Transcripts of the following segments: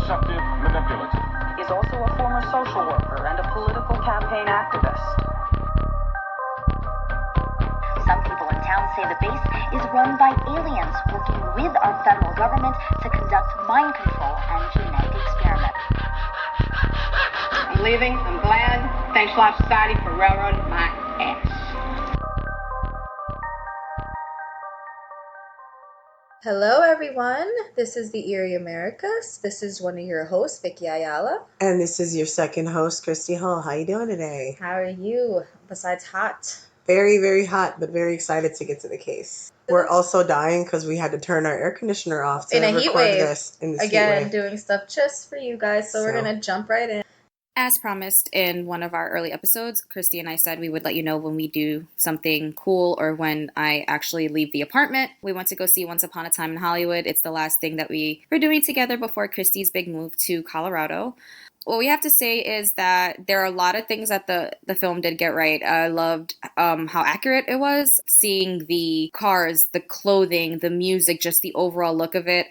deceptive, manipulative. He's also a former social worker and a political campaign activist. Some people in town say the base is run by aliens working with our federal government to conduct mind control and genetic experiments. I'm leaving. I'm glad. Thanks a lot, society, for railroading my ass. Hello, everyone. This is the Eerie Americas. This is one of your hosts, Vicky Ayala. And this is your second host, Kristi Hull. How you doing today? How are you, besides hot? Very, very hot, but very excited to get to the case. We're also dying because we had to turn our air conditioner off to record this in this heat wave. Doing stuff just for you guys, so we're going to jump right in. As promised in one of our early episodes, Kristi and I said we would let you know when we do something cool or when I actually leave the apartment. We went to go see Once Upon a Time in Hollywood. It's the last thing that we were doing together before Kristi's big move to Colorado. What we have to say is that there are a lot of things that the film did get right. I loved how accurate it was. Seeing the cars, the clothing, the music, just the overall look of it.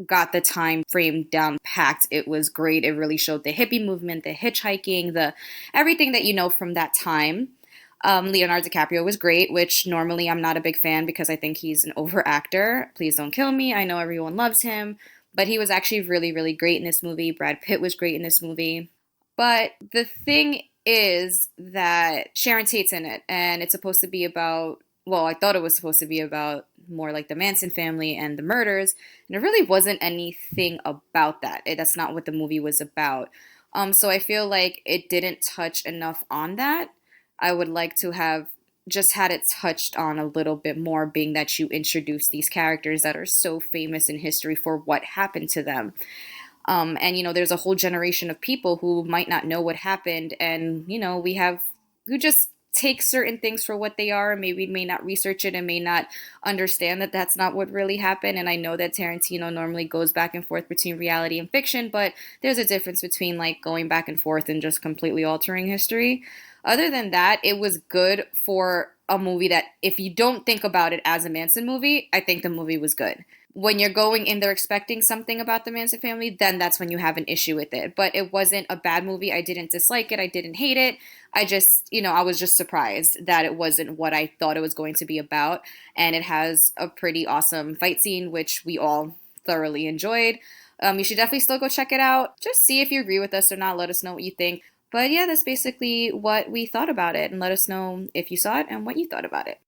Got the time frame down packed. It was great. It really showed the hippie movement, the hitchhiking, the everything that you know from that time. Leonardo DiCaprio was great, which normally I'm not a big fan because I think he's an over actor. Please don't kill me. I know everyone loves him, but he was actually really, really great in this movie. Brad Pitt was great in this movie. But the thing is that Sharon Tate's in it, and it's supposed to be about, well, I thought it was supposed to be about more like the Manson family and the murders, and it really wasn't anything about that. That's not what the movie was about. So I feel like it didn't touch enough on that. I would like to have just had it touched on a little bit more, being that you introduce these characters that are so famous in history for what happened to them. And, you know, there's a whole generation of people who might not know what happened, and, you know, we have who just take certain things for what they are, maybe may not research it and may not understand that that's not what really happened. And I know that Tarantino normally goes back and forth between reality and fiction, but there's a difference between like going back and forth and just completely altering history. Other than that, it was good for a movie that if you don't think about it as a Manson movie, I think the movie was good. When you're going in there expecting something about the Manson family, then that's when you have an issue with it. But it wasn't a bad movie. I didn't dislike it. I didn't hate it. I just, you know, I was just surprised that it wasn't what I thought it was going to be about. And it has a pretty awesome fight scene, which we all thoroughly enjoyed. You should definitely still go check it out. Just see if you agree with us or not. Let us know what you think. But yeah, that's basically what we thought about it. And let us know if you saw it and what you thought about it.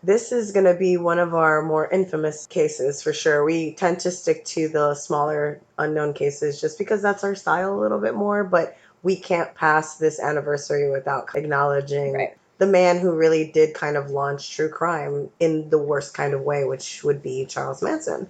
This is going to be one of our more infamous cases for sure. We tend to stick to the smaller unknown cases just because that's our style a little bit more, but we can't pass this anniversary without acknowledging the man who really did kind of launch true crime in the worst kind of way, which would be Charles Manson.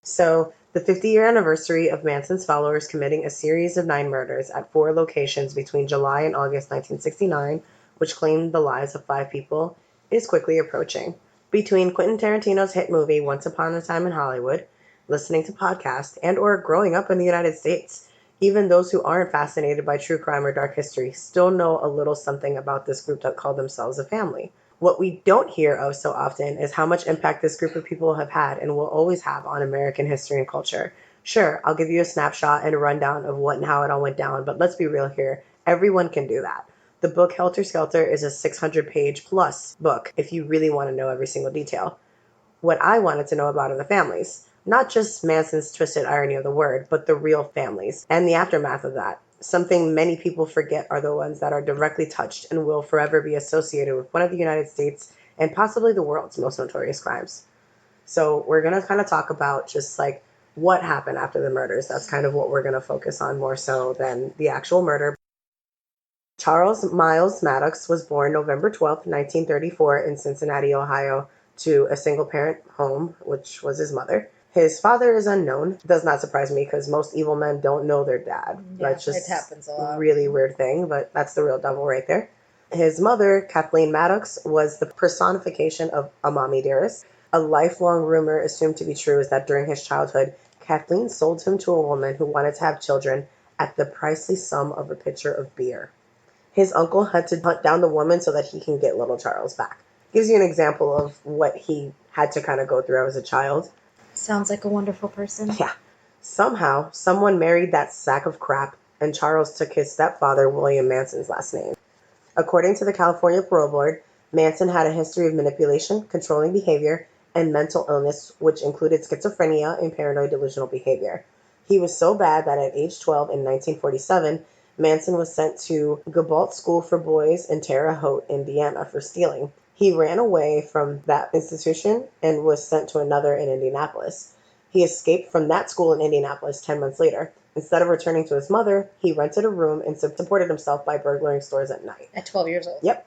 So the 50-year anniversary of Manson's followers committing a series of 9 murders at 4 locations between July and August 1969, which claimed the lives of 5 people, is quickly approaching. Between Quentin Tarantino's hit movie Once Upon a Time in Hollywood, listening to podcasts, and or growing up in the United States, even those who aren't fascinated by true crime or dark history still know a little something about this group that call themselves a family. What we don't hear of so often is how much impact this group of people have had and will always have on American history and culture. Sure, I'll give you a snapshot and a rundown of what and how it all went down, but let's be real here. Everyone can do that. The book Helter Skelter is a 600-page plus book if you really want to know every single detail. What I wanted to know about are the families. Not just Manson's twisted irony of the word, but the real families and the aftermath of that. Something many people forget are the ones that are directly touched and will forever be associated with one of the United States and possibly the world's most notorious crimes. So we're going to kind of talk about just like what happened after the murders. That's kind of what we're going to focus on more so than the actual murder. Charles Miles Maddox was born November 12, 1934 in Cincinnati, Ohio, to a single-parent home, which was his mother. His father is unknown. It does not surprise me because most evil men don't know their dad. Yeah, that's just it happens a lot. Really weird thing, but that's the real devil right there. His mother, Kathleen Maddox, was the personification of a mommy dearest. A lifelong rumor assumed to be true is that during his childhood, Kathleen sold him to a woman who wanted to have children at the pricey sum of a pitcher of beer. His uncle had to hunt down the woman so that he can get little Charles back. Gives you an example of what he had to kind of go through as a child. Sounds like a wonderful person. Yeah. Somehow, someone married that sack of crap, and Charles took his stepfather, William Manson's last name. According to the California Parole Board, Manson had a history of manipulation, controlling behavior, and mental illness, which included schizophrenia and paranoid delusional behavior. He was so bad that at age 12 in 1947, Manson was sent to Gabalt School for Boys in Terre Haute, Indiana, for stealing. He ran away from that institution and was sent to another in Indianapolis. He escaped from that school in Indianapolis 10 months later. Instead of returning to his mother, he rented a room and supported himself by burglaring stores at night. At 12 years old. Yep.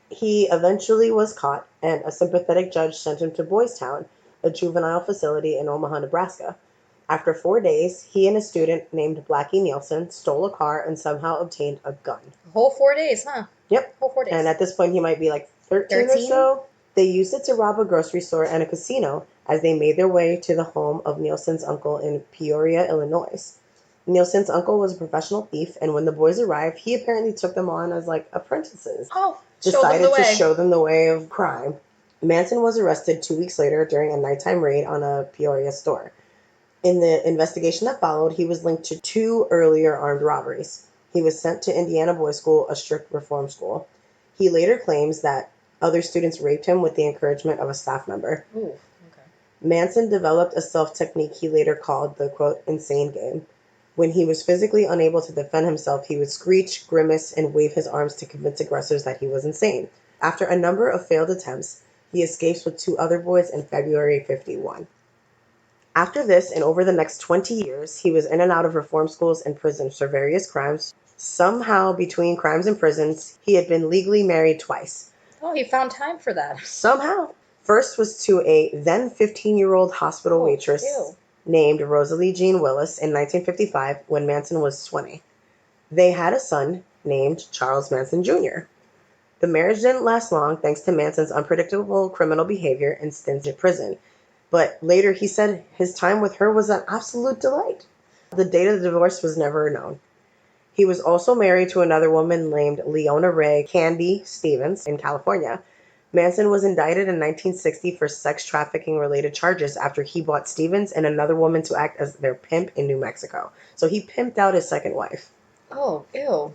He eventually was caught, and a sympathetic judge sent him to Boys Town, a juvenile facility in Omaha, Nebraska. After 4 days, he and a student named Blackie Nielsen stole a car and somehow obtained a gun. A whole 4 days, huh? Yep. Whole 4 days. And at this point, he might be like 13 or so. They used it to rob a grocery store and a casino as they made their way to the home of Nielsen's uncle in Peoria, Illinois. Nielsen's uncle was a professional thief, and when the boys arrived, he apparently took them on as like apprentices. Oh, decided to show them the way of crime. Manson was arrested 2 weeks later during a nighttime raid on a Peoria store. In the investigation that followed, he was linked to 2 earlier armed robberies. He was sent to Indiana Boys School, a strict reform school. He later claims that other students raped him with the encouragement of a staff member. Ooh, okay. Manson developed a self-technique he later called the, quote, insane game. When he was physically unable to defend himself, he would screech, grimace, and wave his arms to convince aggressors that he was insane. After a number of failed attempts, he escapes with 2 other boys in February 1951. After this, and over the next 20 years, he was in and out of reform schools and prisons for various crimes. Somehow, between crimes and prisons, he had been legally married twice. Oh, he found time for that. Somehow. First was to a then 15-year-old hospital waitress named Rosalie Jean Willis in 1955 when Manson was 20. They had a son named Charles Manson Jr. The marriage didn't last long thanks to Manson's unpredictable criminal behavior and stints in prison. But later he said his time with her was an absolute delight. The date of the divorce was never known. He was also married to another woman named Leona Ray Candy Stevens in California. Manson was indicted in 1960 for sex trafficking related charges after he bought Stevens and another woman to act as their pimp in New Mexico. So he pimped out his second wife. Oh, ew.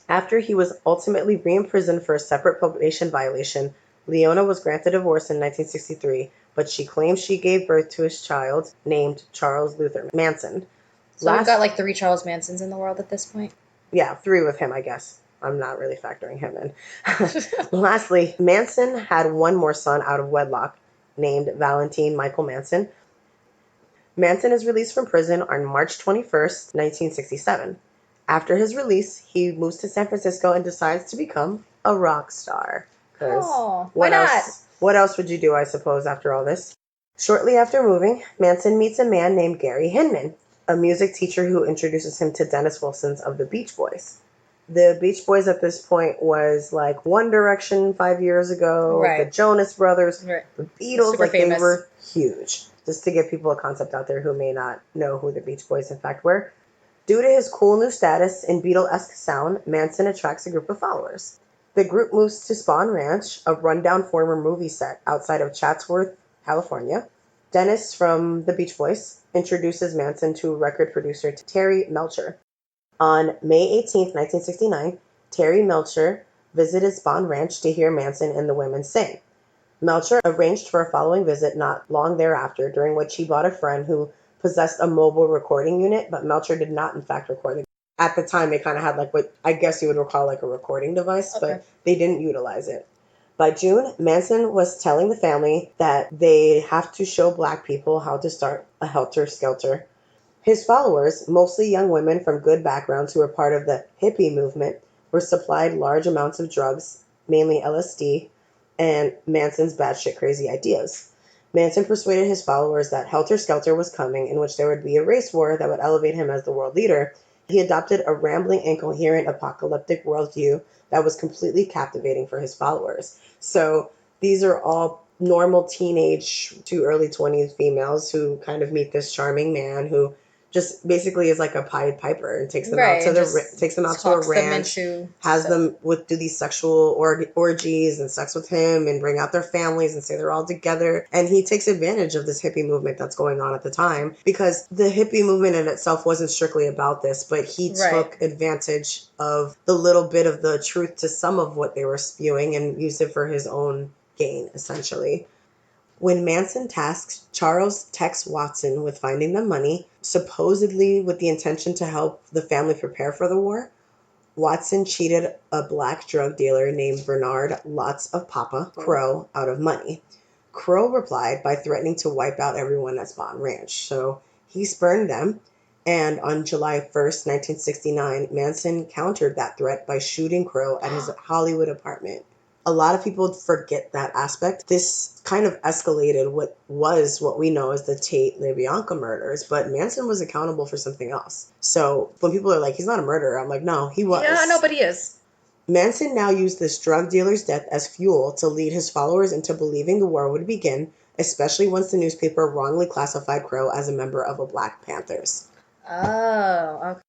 After he was ultimately re-imprisoned for a separate probation violation, Leona was granted divorce in 1963, but she claims she gave birth to his child named Charles Luther Manson. So we've got like 3 Charles Mansons in the world at this point? Yeah, 3 with him, I guess. I'm not really factoring him in. Lastly, Manson had 1 more son out of wedlock, named Valentine Michael Manson. Manson is released from prison on March 21st, 1967. After his release, he moves to San Francisco and decides to become a rock star. Why not? What else would you do, I suppose, after all this? Shortly after moving, Manson meets a man named Gary Hinman, a music teacher who introduces him to Dennis Wilson's of the Beach Boys. The Beach Boys at this point was like One Direction 5 years ago, the Jonas Brothers, the Beatles, Super famous. They were huge. Just to give people a concept out there who may not know who the Beach Boys in fact were. Due to his cool new status and Beatle-esque sound, Manson attracts a group of followers. The group moves to Spahn Ranch, a rundown former movie set outside of Chatsworth, California. Dennis from the Beach Boys introduces Manson to record producer Terry Melcher. On May 18, 1969, Terry Melcher visited Spahn Ranch to hear Manson and the women sing. Melcher arranged for a following visit not long thereafter, during which he bought a friend who possessed a mobile recording unit, but Melcher did not, in fact, record it. At the time, they kind of had like what I guess you would recall like a recording device, but they didn't utilize it. By June, Manson was telling the family that they have to show black people how to start a helter-skelter. His followers, mostly young women from good backgrounds who were part of the hippie movement, were supplied large amounts of drugs, mainly LSD, and Manson's batshit crazy ideas. Manson persuaded his followers that helter-skelter was coming, in which there would be a race war that would elevate him as the world leader. He adopted a rambling, incoherent, apocalyptic worldview that was completely captivating for his followers. So these are all normal teenage to early 20s females who kind of meet this charming man who just basically is like a Pied Piper and takes them Right, out to and just takes them out to a talks them ranch, into has stuff. them do these sexual orgies and sex with him, and bring out their families and say they're all together. And he takes advantage of this hippie movement that's going on at the time, because the hippie movement in itself wasn't strictly about this, but he Right. took advantage of the little bit of the truth to some of what they were spewing and used it for his own gain, essentially. When Manson tasks Charles Tex Watson with finding the money, supposedly with the intention to help the family prepare for the war, Watson cheated a black drug dealer named Bernard Lots of Papa Crow out of money. Crow replied by threatening to wipe out everyone at Spawn Ranch. So he spurned them, and on July 1st, 1969, Manson countered that threat by shooting Crow at his Hollywood apartment. A lot of people forget that aspect. This kind of escalated what we know as the Tate LaBianca murders, but Manson was accountable for something else. So when people are like, he's not a murderer, I'm like, no, he was. Yeah, no, but he is. Manson now used this drug dealer's death as fuel to lead his followers into believing the war would begin, especially once the newspaper wrongly classified Crow as a member of the Black Panthers. Oh, okay.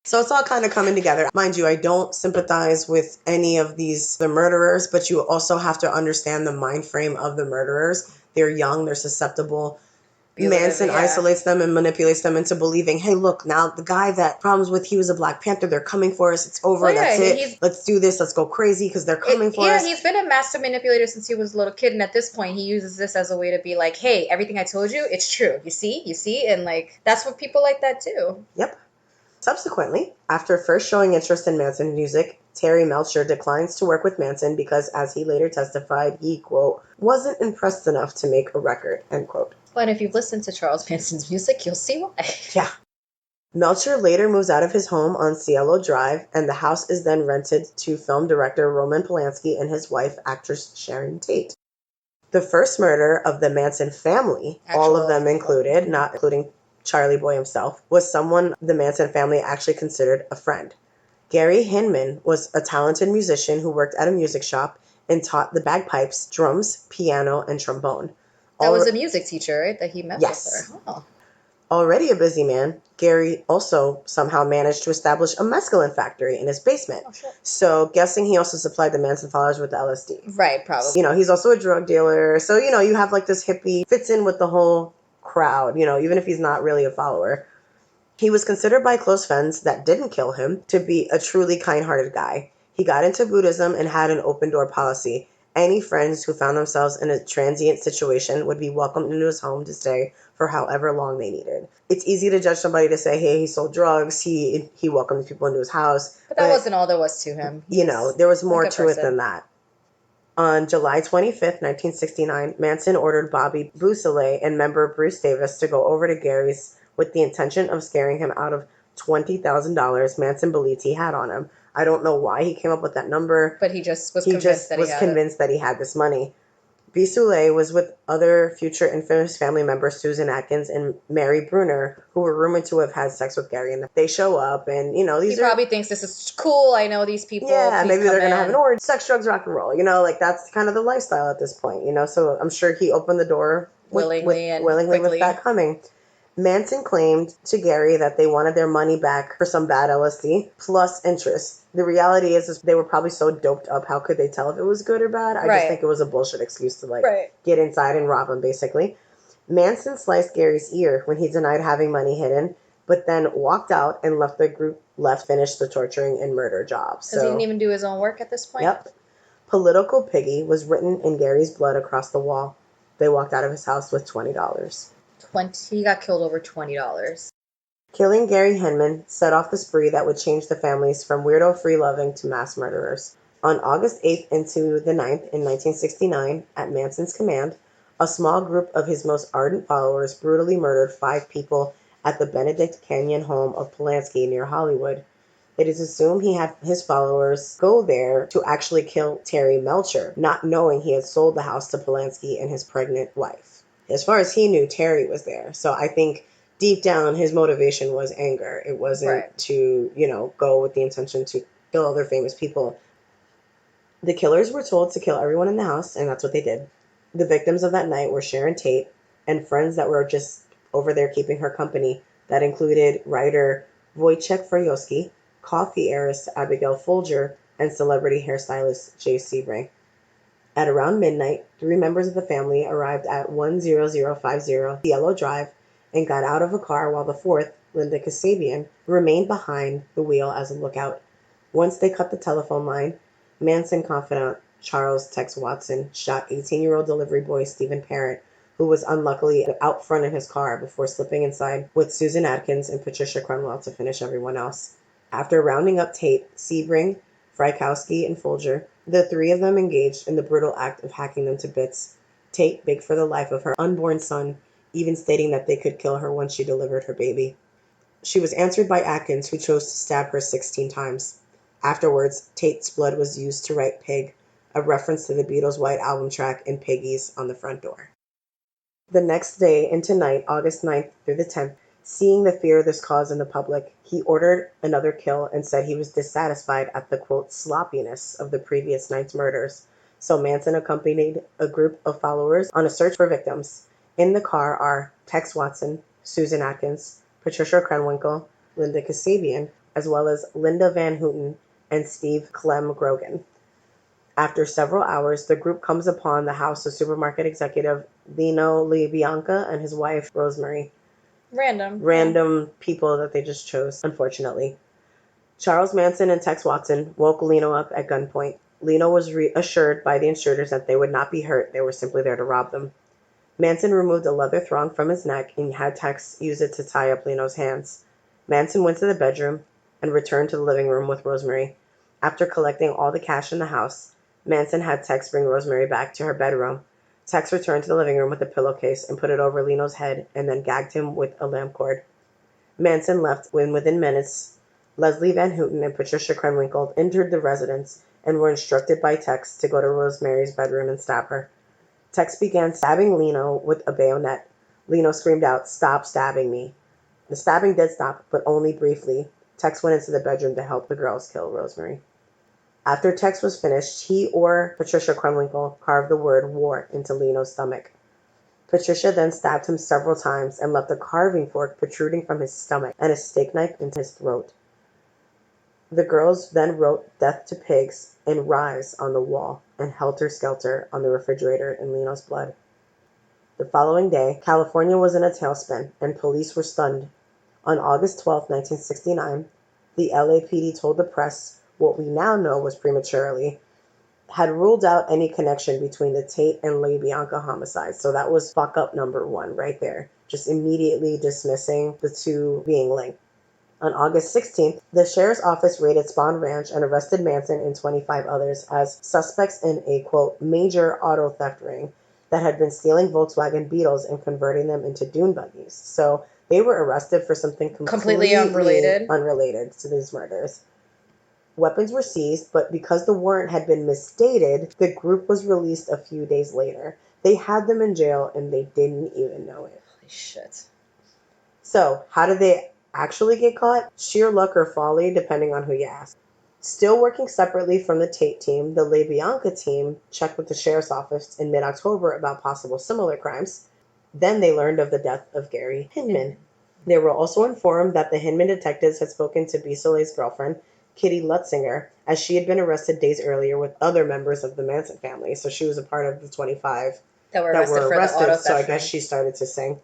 So it's all kind of coming together. Mind you, I don't sympathize with any of the murderers, but you also have to understand the mind frame of the murderers. They're young, they're susceptible. Manson isolates them and manipulates them into believing, hey, look, now the guy that problems with, he was a Black Panther, they're coming for us, it's over, that's it. Let's do this, let's go crazy because they're coming for us. Yeah, he's been a master manipulator since he was a little kid, and at this point he uses this as a way to be like, hey, everything I told you, it's true. You see? And like, that's what people like that too. Yep. Subsequently, after first showing interest in Manson's music, Terry Melcher declines to work with Manson because, as he later testified, he, quote, wasn't impressed enough to make a record, end quote. But if you've listened to Charles Manson's music, you'll see why. Yeah. Melcher later moves out of his home on Cielo Drive, and the house is then rented to film director Roman Polanski and his wife, actress Sharon Tate. The first murder of the Manson family, all of them included, not including Charlie Boy himself, was someone the Manson family actually considered a friend. Gary Hinman was a talented musician who worked at a music shop and taught the bagpipes, drums, piano, and trombone. That was a music teacher, right? That he met with her. Oh. Already a busy man, Gary also somehow managed to establish a mescaline factory in his basement. Oh, shit. So guessing he also supplied the Manson followers with LSD. Right, probably. You know, he's also a drug dealer. So, you know, you have like this hippie, fits in with the whole crowd, you know, even if he's not really a follower. He was considered by close friends that didn't kill him to be a truly kind-hearted guy. He got into Buddhism and had an open-door policy. Any friends who found themselves in a transient situation would be welcomed into his home to stay for however long they needed. It's easy to judge somebody to say, hey, he sold drugs, he welcomed people into his house. But that wasn't all there was to him. You know, there was more to it than that. On July 25th, 1969, Manson ordered Bobby Beausoleil and member Bruce Davis to go over to Gary's with the intention of scaring him out of $20,000 Manson believed he had on him. I don't know why he came up with that number. But he just was convinced that he had this money. Beausoleil was with other future infamous family members, Susan Atkins and Mary Bruner, who were rumored to have had sex with Gary. And they show up and, you know, he probably thinks this is cool. I know these people. Yeah, maybe they're going to have an orgy. Sex, drugs, rock and roll. You know, like that's kind of the lifestyle at this point, you know. So I'm sure he opened the door willingly with that coming. Manson claimed to Gary that they wanted their money back for some bad LSD plus interest. The reality is they were probably so doped up. How could they tell if it was good or bad? I just think it was a bullshit excuse to get inside and rob him, basically. Manson sliced Gary's ear when he denied having money hidden, but then walked out and left the group finish the torturing and murder job. Because he didn't even do his own work at this point? Yep. Political Piggy was written in Gary's blood across the wall. They walked out of his house with $20. He got killed over $20. Killing Gary Hinman set off the spree that would change the families from weirdo free-loving to mass murderers. On August 8th into the 9th in 1969, at Manson's command, a small group of his most ardent followers brutally murdered 5 people at the Benedict Canyon home of Polanski near Hollywood. It is assumed he had his followers go there to actually kill Terry Melcher, not knowing he had sold the house to Polanski and his pregnant wife. As far as he knew, Terry was there. So I think deep down his motivation was anger. It wasn't to, you know, go with the intention to kill other famous people. The killers were told to kill everyone in the house, and that's what they did. The victims of that night were Sharon Tate and friends that were just over there keeping her company, that included writer Wojciech Frejowski, coffee heiress Abigail Folger, and celebrity hairstylist Jay Sebring. At around midnight, 3 members of the family arrived at 10050 Yellow Drive and got out of a car while the fourth, Linda Kasabian, remained behind the wheel as a lookout. Once they cut the telephone line, Manson confidant Charles Tex Watson shot 18-year-old delivery boy Stephen Parent, who was unluckily out front in his car before slipping inside with Susan Atkins and Patricia Crenwell to finish everyone else. After rounding up Tate, Sebring, Frykowski, and Folger, the 3 of them engaged in the brutal act of hacking them to bits. Tate begged for the life of her unborn son, even stating that they could kill her once she delivered her baby. She was answered by Atkins, who chose to stab her 16 times. Afterwards, Tate's blood was used to write Pig, a reference to the Beatles' White Album track and Piggies on the front door. The next day into night, August 9th through the 10th, seeing the fear this caused in the public, he ordered another kill and said he was dissatisfied at the, quote, sloppiness of the previous night's murders. So Manson accompanied a group of followers on a search for victims. In the car are Tex Watson, Susan Atkins, Patricia Krenwinkel, Linda Kasabian, as well as Linda Van Houten and Steve Clem Grogan. After several hours, the group comes upon the house of supermarket executive Lino LaBianca and his wife, Rosemary. Random people that they just chose, unfortunately. Charles Manson and Tex Watson woke Lino up at gunpoint. Lino was reassured by the intruders that they would not be hurt. They were simply there to rob them. Manson removed a leather thong from his neck and had Tex use it to tie up Lino's hands. Manson went to the bedroom and returned to the living room with Rosemary. After collecting all the cash in the house, Manson had Tex bring Rosemary back to her bedroom. Tex returned to the living room with a pillowcase and put it over Lino's head and then gagged him with a lamp cord. Manson left when within minutes, Leslie Van Houten and Patricia Krenwinkel entered the residence and were instructed by Tex to go to Rosemary's bedroom and stab her. Tex began stabbing Lino with a bayonet. Lino screamed out, "Stop stabbing me." The stabbing did stop, but only briefly. Tex went into the bedroom to help the girls kill Rosemary. After Tex was finished, he or Patricia Krenwinkel carved the word war into Lino's stomach. Patricia then stabbed him several times and left a carving fork protruding from his stomach and a steak knife into his throat. The girls then wrote "Death to Pigs" in Rise on the wall and "Helter Skelter" on the refrigerator in Lino's blood. The following day, California was in a tailspin and police were stunned. On August 12, 1969, the LAPD told the press what we now know was prematurely, had ruled out any connection between the Tate and LaBianca homicides. So that was fuck up number 1 right there. Just immediately dismissing the two being linked. On August 16th, the sheriff's office raided Spawn Ranch and arrested Manson and 25 others as suspects in a, quote, major auto theft ring that had been stealing Volkswagen Beetles and converting them into dune buggies. So they were arrested for something completely unrelated to these murders. Weapons were seized, but because the warrant had been misstated, the group was released a few days later. They had them in jail and they didn't even know it. Holy shit. So, how did they actually get caught? Sheer luck or folly, depending on who you ask. Still working separately from the Tate team, the LaBianca team checked with the sheriff's office in mid-October about possible similar crimes. Then they learned of the death of Gary Hinman. They were also informed that the Hinman detectives had spoken to Bisolet's girlfriend, Kitty Lutzinger, as she had been arrested days earlier with other members of the Manson family. So she was a part of the 25 that were arrested for the auto theft. So I guess she started to sing.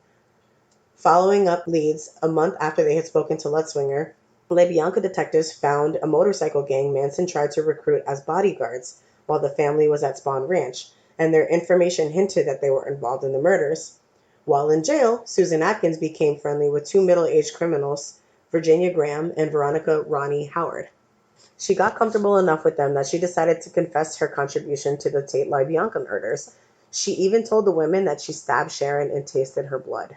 Following up leads, a month after they had spoken to Lutzinger, LaBianca detectives found a motorcycle gang Manson tried to recruit as bodyguards while the family was at Spawn Ranch, and their information hinted that they were involved in the murders. While in jail, Susan Atkins became friendly with 2 middle-aged criminals, Virginia Graham and Veronica Ronnie Howard. She got comfortable enough with them that she decided to confess her contribution to the Tate LaBianca murders. She even told the women that she stabbed Sharon and tasted her blood.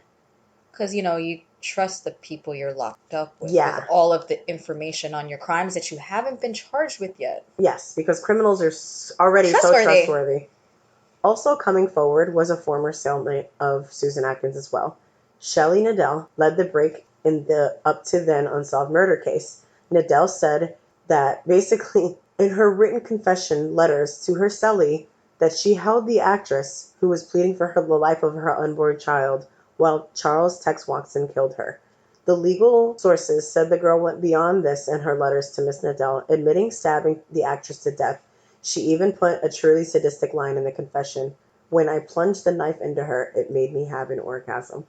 Because, you trust the people you're locked up with. Yeah. With all of the information on your crimes that you haven't been charged with yet. Yes, because criminals are already so trustworthy. Also coming forward was a former cellmate of Susan Atkins as well. Shelley Nadell led the break in the up to then unsolved murder case. Nadell said that basically in her written confession letters to her cellie that she held the actress who was pleading for the life of her unborn child while Charles Tex Watson killed her. The legal sources said the girl went beyond this in her letters to Miss Nadell, admitting stabbing the actress to death. She even put a truly sadistic line in the confession: "When I plunged the knife into her, it made me have an orgasm."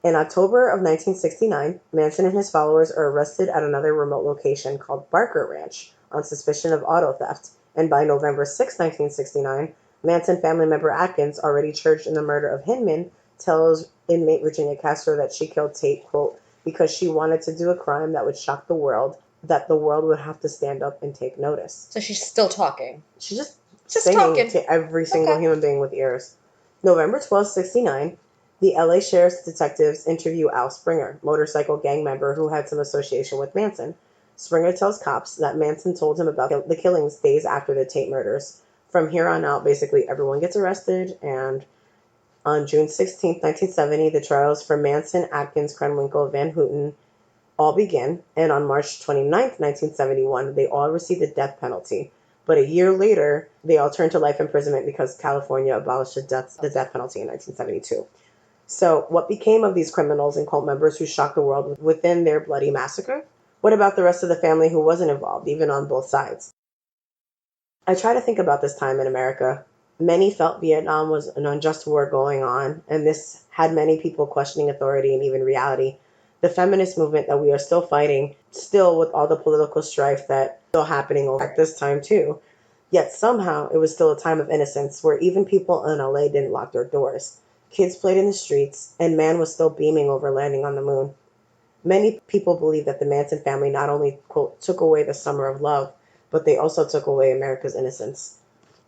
In October of 1969, Manson and his followers are arrested at another remote location called Barker Ranch on suspicion of auto theft, and by November 6, 1969, Manson family member Atkins, already charged in the murder of Hinman, tells inmate Virginia Castro that she killed Tate, quote, because she wanted to do a crime that would shock the world, that the world would have to stand up and take notice. So she's still talking. She's just Just saying talking. to every single Okay. human being with ears. November 12th, 1969, the LA Sheriff's detectives interview Al Springer, motorcycle gang member who had some association with Manson. Springer tells cops that Manson told him about the killings days after the Tate murders. From here on out, basically everyone gets arrested, and on June 16, 1970, the trials for Manson, Atkins, Krenwinkel, Van Houten all begin, and on March 29, 1971, they all receive the death penalty. But a year later, they all turn to life imprisonment because California abolished the death penalty in 1972. So, what became of these criminals and cult members who shocked the world within their bloody massacre? What about the rest of the family who wasn't involved, even on both sides? I try to think about this time in America. Many felt Vietnam was an unjust war going on, and this had many people questioning authority and even reality. The feminist movement that we are still fighting, still with all the political strife that's still happening at this time too. Yet somehow it was still a time of innocence where even people in LA didn't lock their doors. Kids played in the streets, and man was still beaming over landing on the moon. Many people believe that the Manson family not only, quote, took away the summer of love, but they also took away America's innocence.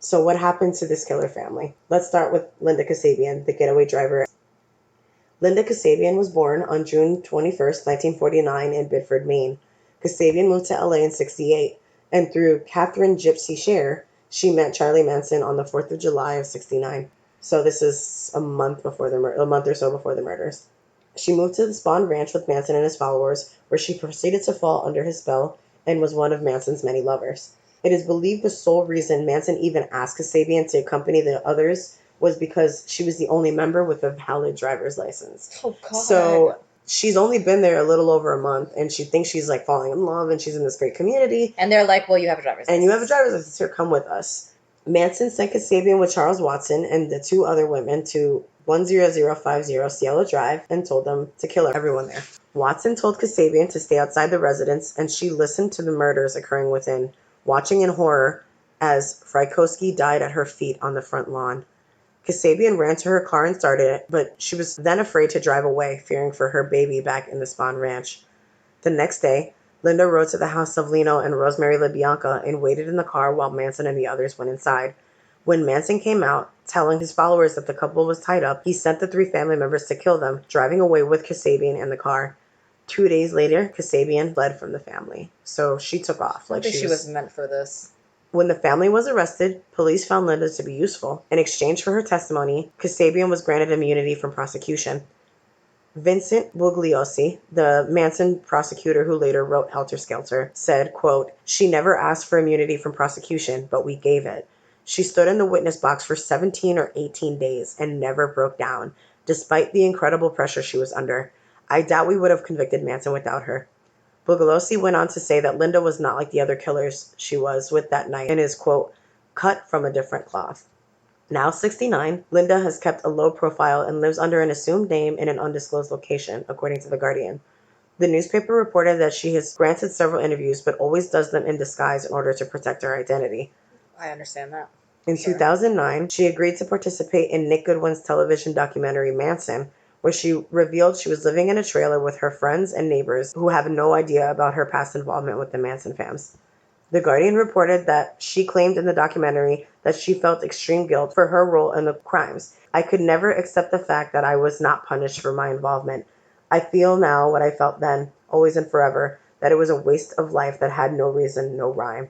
So what happened to this killer family? Let's start with Linda Kasabian, the getaway driver. Linda Kasabian was born on June 21st, 1949 in Biddeford, Maine. Kasabian moved to LA in 1968, and through Catherine Gypsy Scher, she met Charlie Manson on the 4th of July of 1969. So this is a month or so before the murders. She moved to the Spawn Ranch with Manson and his followers, where she proceeded to fall under his spell and was one of Manson's many lovers. It is believed the sole reason Manson even asked Kasabian to accompany the others was because she was the only member with a valid driver's license. Oh, God. So she's only been there a little over a month, and she thinks she's like falling in love, and she's in this great community. And they're like, well, you have a driver's license. And you have a driver's license, here, come with us. Manson sent Kasabian with Charles Watson and the two other women to 10050 Cielo Drive and told them to kill everyone there. Watson told Kasabian to stay outside the residence, and she listened to the murders occurring within, watching in horror as Frykowski died at her feet on the front lawn. Kasabian ran to her car and started it, but she was then afraid to drive away, fearing for her baby back in the Spawn Ranch. The next day, Linda rode to the house of Lino and Rosemary LaBianca and waited in the car while Manson and the others went inside. When Manson came out, telling his followers that the couple was tied up, he sent the three family members to kill them, driving away with Kasabian in the car. 2 days later, Kasabian fled from the family. So she took off. I think she was meant for this. When the family was arrested, police found Linda to be useful. In exchange for her testimony, Kasabian was granted immunity from prosecution. Vincent Bugliosi, the Manson prosecutor who later wrote Helter Skelter, said, quote, "She never asked for immunity from prosecution, but we gave it. She stood in the witness box for 17 or 18 days and never broke down, despite the incredible pressure she was under. I doubt we would have convicted Manson without her." Bugliosi went on to say that Linda was not like the other killers she was with that night and is, quote, "cut from a different cloth." Now 69, Linda has kept a low profile and lives under an assumed name in an undisclosed location, according to The Guardian. The newspaper reported that she has granted several interviews, but always does them in disguise in order to protect her identity. I understand that. In 2009, she agreed to participate in Nick Goodwin's television documentary Manson, where she revealed she was living in a trailer with her friends and neighbors who have no idea about her past involvement with the Manson fams. The Guardian reported that she claimed in the documentary that she felt extreme guilt for her role in the crimes. "I could never accept the fact that I was not punished for my involvement. I feel now what I felt then, always and forever, that it was a waste of life that had no reason, no rhyme."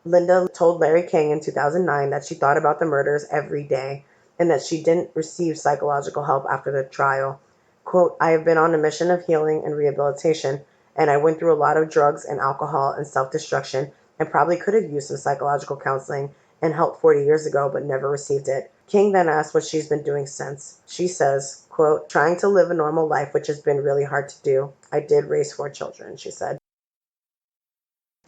Linda told Larry King in 2009 that she thought about the murders every day and that she didn't receive psychological help after the trial. Quote, "I have been on a mission of healing and rehabilitation, and I went through a lot of drugs and alcohol and self-destruction and probably could have used some psychological counseling and help 40 years ago, but never received it. King then asks what she's been doing since. She says, quote, trying to live a normal life, which has been really hard to do. I did raise 4 children, she said.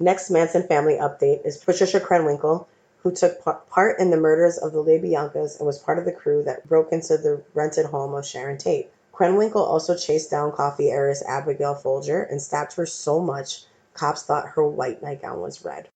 Next Manson family update is Patricia Krenwinkel, who took part in the murders of the LaBiancas and was part of the crew that broke into the rented home of Sharon Tate. Krenwinkel also chased down coffee heiress Abigail Folger and stabbed her so much cops thought her white nightgown was red.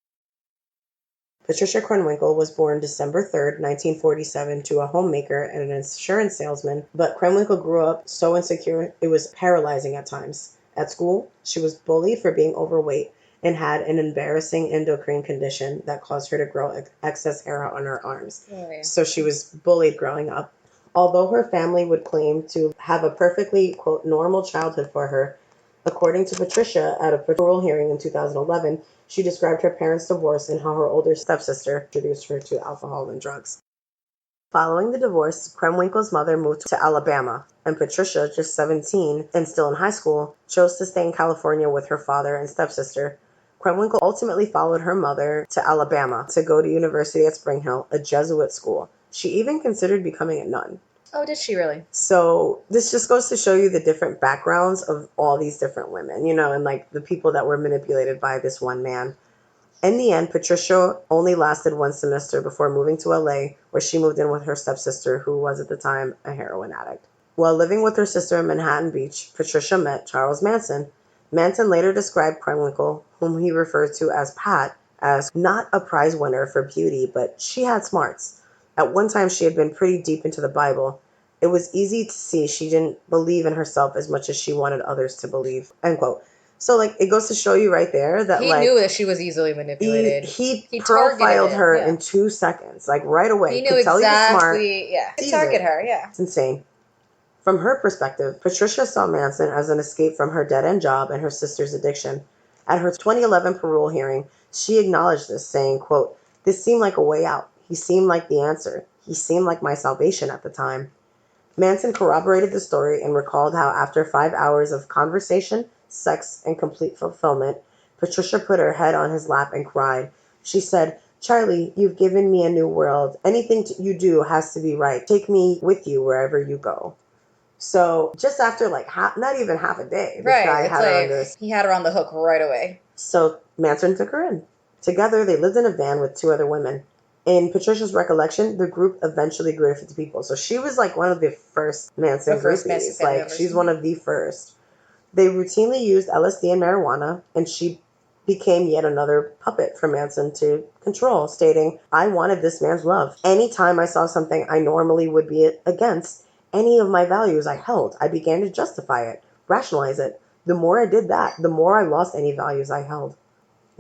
Patricia Krenwinkel was born December 3rd, 1947, to a homemaker and an insurance salesman, but Krenwinkel grew up so insecure it was paralyzing at times. At school, she was bullied for being overweight and had an embarrassing endocrine condition that caused her to grow excess hair out on her arms. Oh, yeah. So she was bullied growing up. Although her family would claim to have a perfectly, quote, normal childhood for her, according to Patricia at a parole hearing in 2011, she described her parents' divorce and how her older stepsister introduced her to alcohol and drugs. Following the divorce, Krenwinkel's mother moved to Alabama, and Patricia, just 17 and still in high school, chose to stay in California with her father and stepsister. Krenwinkel ultimately followed her mother to Alabama to go to University at Spring Hill, a Jesuit school. She even considered becoming a nun. Oh, did she really? So this just goes to show you the different backgrounds of all these different women, and like the people that were manipulated by this one man. In the end, Patricia only lasted 1 semester before moving to LA, where she moved in with her stepsister, who was at the time a heroin addict. While living with her sister in Manhattan Beach, Patricia met Charles Manson. Manson later described Krenwinkel, whom he referred to as Pat, as not a prize winner for beauty, but she had smarts. At one time, she had been pretty deep into the Bible. It was easy to see she didn't believe in herself as much as she wanted others to believe, end quote. So, it goes to show you right there that, He knew that she was easily manipulated. He targeted profiled it, her yeah. in 2 seconds, right away. He knew Could tell he was smart. exactly, yeah. He could Sees target it. her, yeah. It's insane. From her perspective, Patricia saw Manson as an escape from her dead-end job and her sister's addiction. At her 2011 parole hearing, she acknowledged this, saying, quote, this seemed like a way out. He seemed like the answer. He seemed like my salvation at the time. Manson corroborated the story and recalled how after 5 hours of conversation, sex, and complete fulfillment, Patricia put her head on his lap and cried. She said, Charlie, you've given me a new world. Anything you do has to be right. Take me with you wherever you go. So just after not even half a day, this guy had her on this. He had her on the hook right away. So Manson took her in. Together, they lived in a van with 2 other women. In Patricia's recollection, the group eventually grew to 50 people. So she was one of the first Manson groupies. She's one of the first. They routinely used LSD and marijuana, and she became yet another puppet for Manson to control, stating, I wanted this man's love. Anytime I saw something I normally would be against, any of my values I held, I began to justify it, rationalize it. The more I did that, the more I lost any values I held.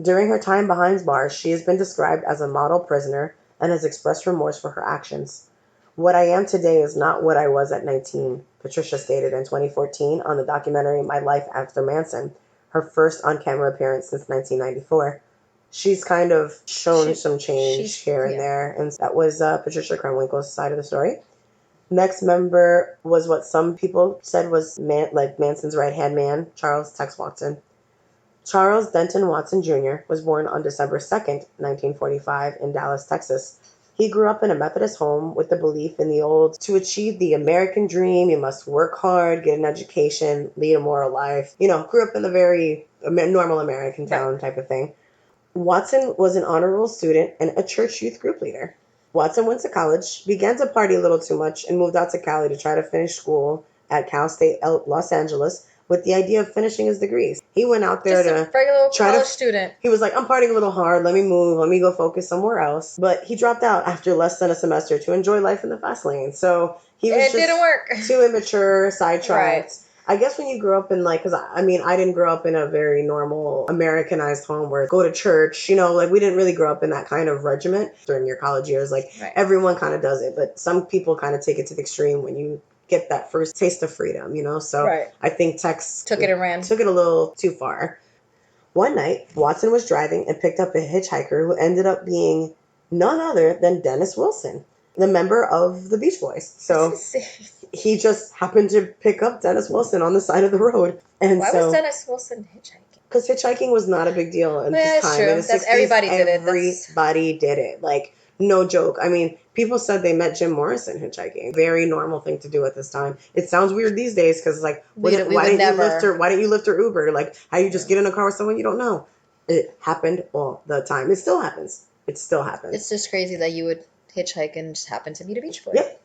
During her time behind bars, she has been described as a model prisoner and has expressed remorse for her actions. What I am today is not what I was at 19, Patricia stated in 2014 on the documentary My Life After Manson, her first on-camera appearance since 1994. She's kind of shown some change here and there, and that was Patricia Krenwinkel's side of the story. Next member was what some people said was Manson's right-hand man, Charles Tex Watson. Charles Denton Watson Jr. was born on December 2nd, 1945 in Dallas, Texas. He grew up in a Methodist home with the belief in the old, to achieve the American dream, you must work hard, get an education, lead a moral life. Grew up in a very normal American town type of thing. Watson was an honor roll student and a church youth group leader. Watson went to college, began to party a little too much, and moved out to Cali to try to finish school at Cal State Los Angeles with the idea of finishing his degrees. He went out there to regular college student. He was like, I'm partying a little hard. Let me move. Let me go focus somewhere else. But he dropped out after less than a semester to enjoy life in the fast lane. So it didn't work. Too immature, sidetracked. Right. I guess when you grow up in because I didn't grow up in a very normal Americanized home where go to church, we didn't really grow up in that kind of regiment during your college years. Everyone kind of does it, but some people kind of take it to the extreme when you get that first taste of freedom, So I think Tex took it and ran. Took it a little too far. One night, Watson was driving and picked up a hitchhiker who ended up being none other than Dennis Wilson, the member of the Beach Boys. So he just happened to pick up Dennis Wilson on the side of the road. And why was Dennis Wilson hitchhiking? Because hitchhiking was not a big deal in this time. True. In the 60s, everybody did it. Everybody did it. No joke. People said they met Jim Morrison hitchhiking. Very normal thing to do at this time. It sounds weird these days because, like, why didn't you Lyft or Uber? Like, how you just get in a car with someone you don't know? It happened all the time. It still happens. It's just crazy that you would hitchhike and just happen to meet a beach boy. Yep.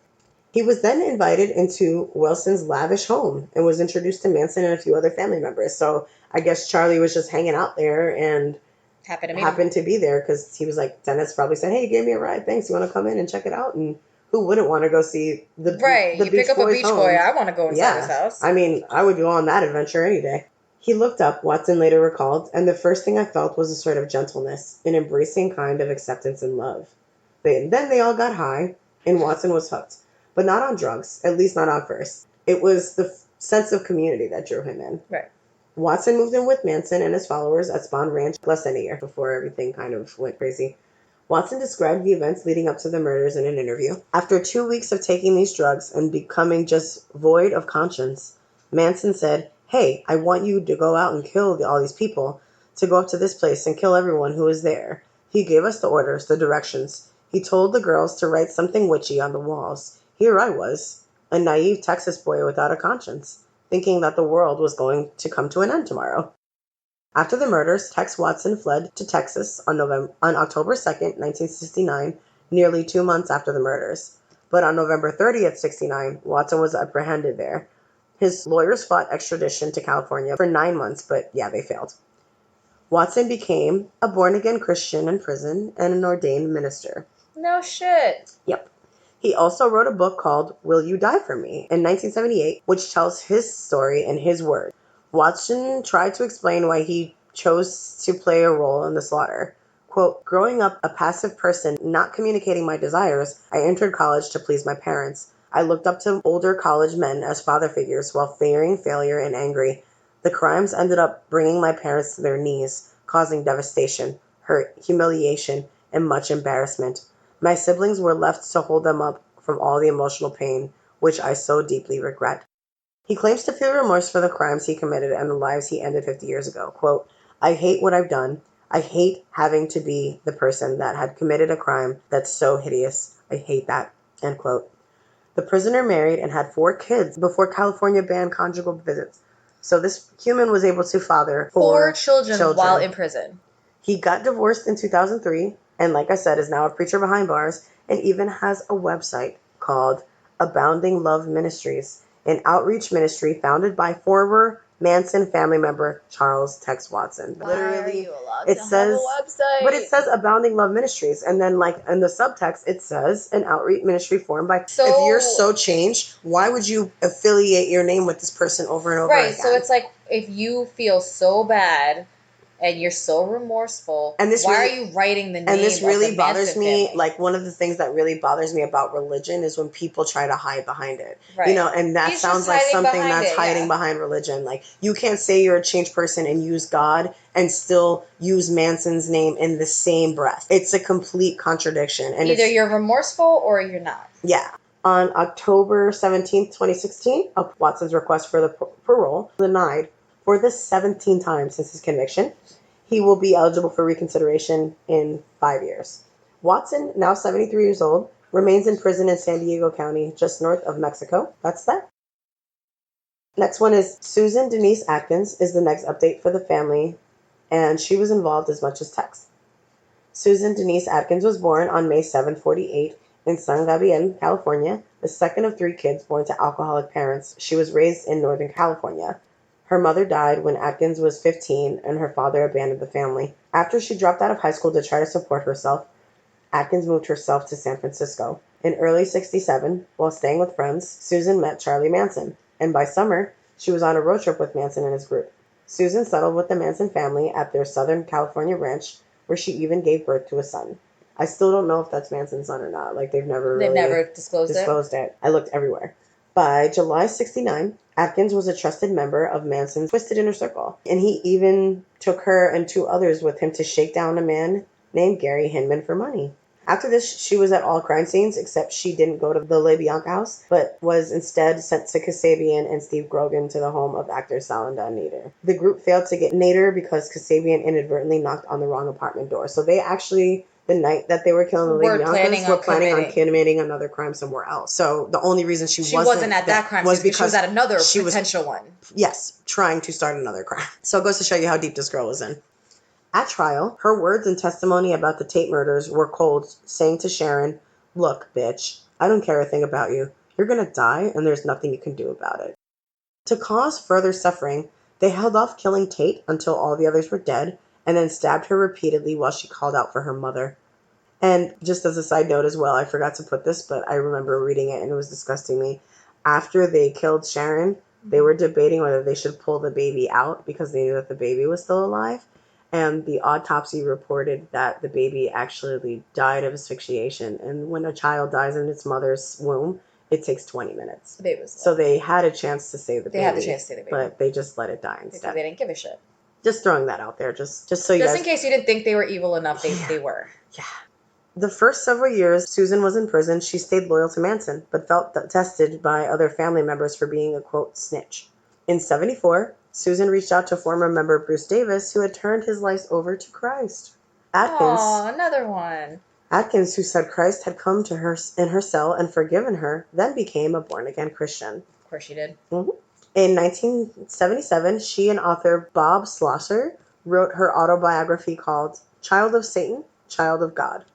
He was then invited into Wilson's lavish home and was introduced to Manson and a few other family members. So I guess Charlie was just hanging out there and happened to be there because he was like, Dennis probably said, hey, give me a ride. Thanks. You want to come in and check it out? And who wouldn't want to go see the you Beach pick up Boys' a beach home? boy. I want to go inside his house. I mean, I would go on that adventure any day. He looked up, Watson later recalled, and the first thing I felt was a sort of gentleness, an embracing kind of acceptance and love. Then they all got high, and Watson was hooked. But not on drugs, at least not on first. It was the sense of community that drew him in. Right. Watson moved in with Manson and his followers at Spawn Ranch less than a year before everything kind of went crazy. Watson described the events leading up to the murders in an interview. After 2 weeks of taking these drugs and becoming just void of conscience, Manson said, hey, I want you to go out and kill all these people, to go up to this place and kill everyone who is there. He gave us the orders, the directions. He told the girls to write something witchy on the walls. Here I was, a naive Texas boy without a conscience, thinking that the world was going to come to an end tomorrow. After the murders, Tex Watson fled to Texas on October 2nd, 1969, nearly 2 months after the murders. But on November 30th, 69, Watson was apprehended there. His lawyers fought extradition to California for 9 months, but they failed. Watson became a born-again Christian in prison and an ordained minister. No shit. Yep. He also wrote a book called Will You Die For Me in 1978, which tells his story in his words. Watson tried to explain why he chose to play a role in the slaughter. Quote, growing up a passive person, not communicating my desires, I entered college to please my parents. I looked up to older college men as father figures while fearing failure and angry. The crimes ended up bringing my parents to their knees, causing devastation, hurt, humiliation, and much embarrassment. My siblings were left to hold them up from all the emotional pain, which I so deeply regret. He claims to feel remorse for the crimes he committed and the lives he ended 50 years ago. Quote, I hate what I've done. I hate having to be the person that had committed a crime that's so hideous. I hate that. End quote. The prisoner married and had 4 kids before California banned conjugal visits. So this human was able to father 4 children while in prison. He got divorced in 2003 and, like I said, is now a preacher behind bars and even has a website called Abounding Love Ministries, an outreach ministry founded by former Manson family member Charles Tex Watson. Literally, it says, but it says Abounding Love Ministries, and then like in the subtext it says an outreach ministry formed by. So, if you're so changed, why would you affiliate your name with this person over and over again? Right. So it's like if you feel so bad and you're so remorseful, and why are you writing the name? And this really bothers me. Like one of the things that really bothers me about religion is when people try to hide behind it. Right. You know, and that sounds like something that's hiding behind religion. Like you can't say you're a changed person and use God and still use Manson's name in the same breath. It's a complete contradiction. And either you're remorseful or you're not. Yeah. On October 17th, 2016, Watson's request for the parole denied for the 17th time since his conviction. He will be eligible for reconsideration in 5 years. Watson, now 73 years old, remains in prison in San Diego County, just north of Mexico. That's that. Next one is Susan Denise Atkins is the next update for the family, and she was involved as much as Tex. Susan Denise Atkins was born on May 7, 1948 in San Gabriel, California, the second of 3 kids born to alcoholic parents. She was raised in Northern California. Her mother died when Atkins was 15 and her father abandoned the family. After she dropped out of high school to try to support herself, Atkins moved herself to San Francisco. In early 1967, while staying with friends, Susan met Charlie Manson, and by summer, she was on a road trip with Manson and his group. Susan settled with the Manson family at their Southern California ranch, where she even gave birth to a son. I still don't know if that's Manson's son or not. Like, they've never disclosed it. I looked everywhere. By July 1969, Atkins was a trusted member of Manson's Twisted Inner Circle, and he even took her and 2 others with him to shake down a man named Gary Hinman for money. After this, she was at all crime scenes, except she didn't go to the Le Bianca house, but was instead sent to Kasabian and Steve Grogan to the home of actor Salinda Nader. The group failed to get Nader because Kasabian inadvertently knocked on the wrong apartment door. So they actually the night that they were killing the Lady Biancas, were planning on committing committing another crime somewhere else. So the only reason she wasn't at that crime was scene because she was at another she was, potential one. yes, trying to start another crime. So it goes to show you how deep this girl was in. At trial, her words and testimony about the Tate murders were cold, saying to Sharon, "Look, bitch, I don't care a thing about you. You're gonna die, and there's nothing you can do about it." To cause further suffering, they held off killing Tate until all the others were dead, and then stabbed her repeatedly while she called out for her mother. And just as a side note as well, I forgot to put this, but I remember reading it and it was disgusting me. After they killed Sharon, they were debating whether they should pull the baby out because they knew that the baby was still alive. And the autopsy reported that the baby actually died of asphyxiation. And when a child dies in its mother's womb, it takes 20 minutes. The baby was alive. So they had a chance to save the baby. They had the chance to save the baby. But they just let it die Because instead. they didn't give a shit. Just throwing that out there, just so you guys... Just in case you didn't think they were evil enough, they were. Yeah. The first several years Susan was in prison, she stayed loyal to Manson, but felt tested by other family members for being a, quote, snitch. In 1974, Susan reached out to former member Bruce Davis, who had turned his life over to Christ. Oh, another one. Atkins, who said Christ had come to her in her cell and forgiven her, then became a born-again Christian. Of course she did. Mm-hmm. In 1977, she and author Bob Schlosser wrote her autobiography called Child of Satan, Child of God.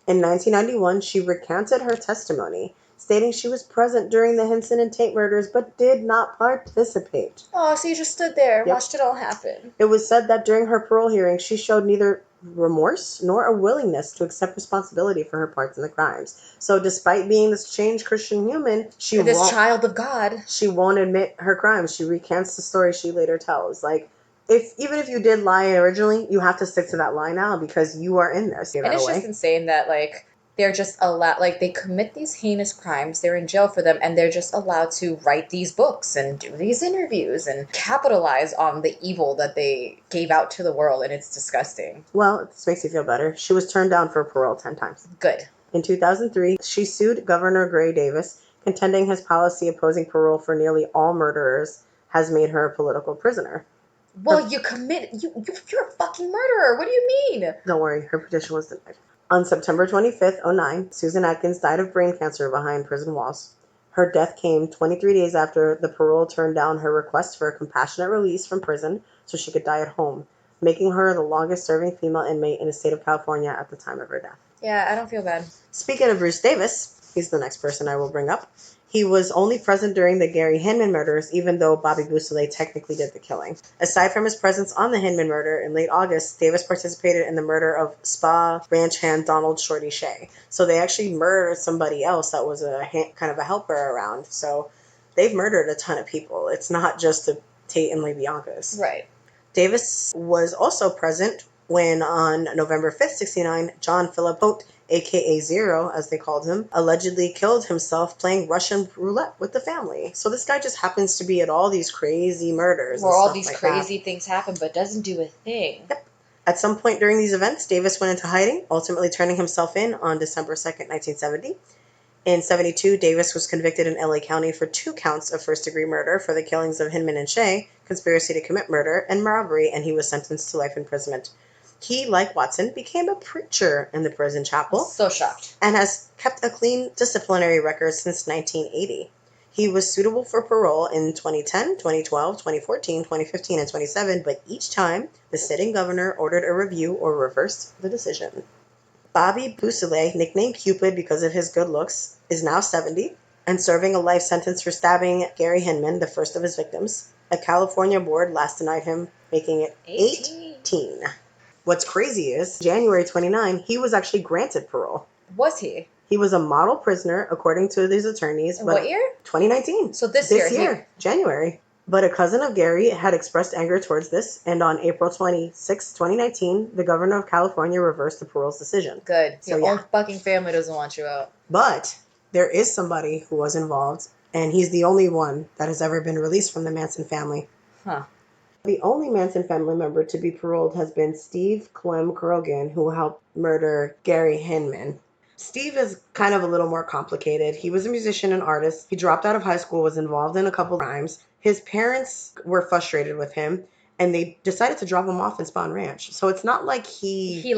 In 1991, she recanted her testimony, stating she was present during the Henson and Tate murders but did not participate. Oh, so you just stood there and watched it all happen. It was said that during her parole hearing, she showed neither remorse nor a willingness to accept responsibility for her parts in the crimes. So despite being this changed Christian human, child of God, she won't admit her crimes. She recants the story she later tells. Like, even if you did lie originally, you have to stick to that lie now because you are in this. And it's just insane that, like, they're just allowed, like, they commit these heinous crimes, they're in jail for them, and they're just allowed to write these books and do these interviews and capitalize on the evil that they gave out to the world, and it's disgusting. Well, this makes you feel better. She was turned down for parole 10 times. Good. In 2003, she sued Governor Gray Davis, contending his policy opposing parole for nearly all murderers has made her a political prisoner. Well, you're a fucking murderer. What do you mean? Don't worry, her petition was denied. On September 25th, 2009, Susan Atkins died of brain cancer behind prison walls. Her death came 23 days after the parole turned down her request for a compassionate release from prison so she could die at home, making her the longest-serving female inmate in the state of California at the time of her death. Yeah, I don't feel bad. Speaking of Bruce Davis, he's the next person I will bring up. He was only present during the Gary Hinman murders, even though Bobby Beausoleil technically did the killing. Aside from his presence on the Hinman murder, in late August, Davis participated in the murder of spa ranch hand Donald Shorty Shea. So they actually murdered somebody else that was kind of a helper around. So they've murdered a ton of people. It's not just the Tate and Lady Biancas. Right. Davis was also present when, on November 5th, 1969, John Philip Holt, a.k.a. Zero, as they called him, allegedly killed himself playing Russian roulette with the family. So this guy just happens to be at all these crazy murders. Where all these crazy things happen, but doesn't do a thing. Yep. At some point during these events, Davis went into hiding, ultimately turning himself in on December 2nd, 1970. In 1972, Davis was convicted in LA County for 2 counts of first-degree murder for the killings of Hinman and Shea, conspiracy to commit murder, and robbery, and he was sentenced to life imprisonment. He, like Watson, became a preacher in the prison chapel. So shocked. And has kept a clean disciplinary record since 1980. He was suitable for parole in 2010, 2012, 2014, 2015, and 2017, but each time, the sitting governor ordered a review or reversed the decision. Bobby Beausoleil, nicknamed Cupid because of his good looks, is now 70 and serving a life sentence for stabbing Gary Hinman, the first of his victims. A California board last denied him, making it 18. What's crazy is, January 29, he was actually granted parole. Was he? He was a model prisoner, according to his attorneys. What year? 2019. So this year, January. But a cousin of Gary had expressed anger towards this, and on April 26, 2019, the governor of California reversed the parole's decision. Good. Your own fucking family doesn't want you out. But there is somebody who was involved, and he's the only one that has ever been released from the Manson family. Huh. The only Manson family member to be paroled has been Steve Clem Krogan, who helped murder Gary Hinman. Steve is kind of a little more complicated. He was a musician and artist. He dropped out of high school, was involved in a couple of crimes. His parents were frustrated with him, and they decided to drop him off in Spahn Ranch. So it's not like he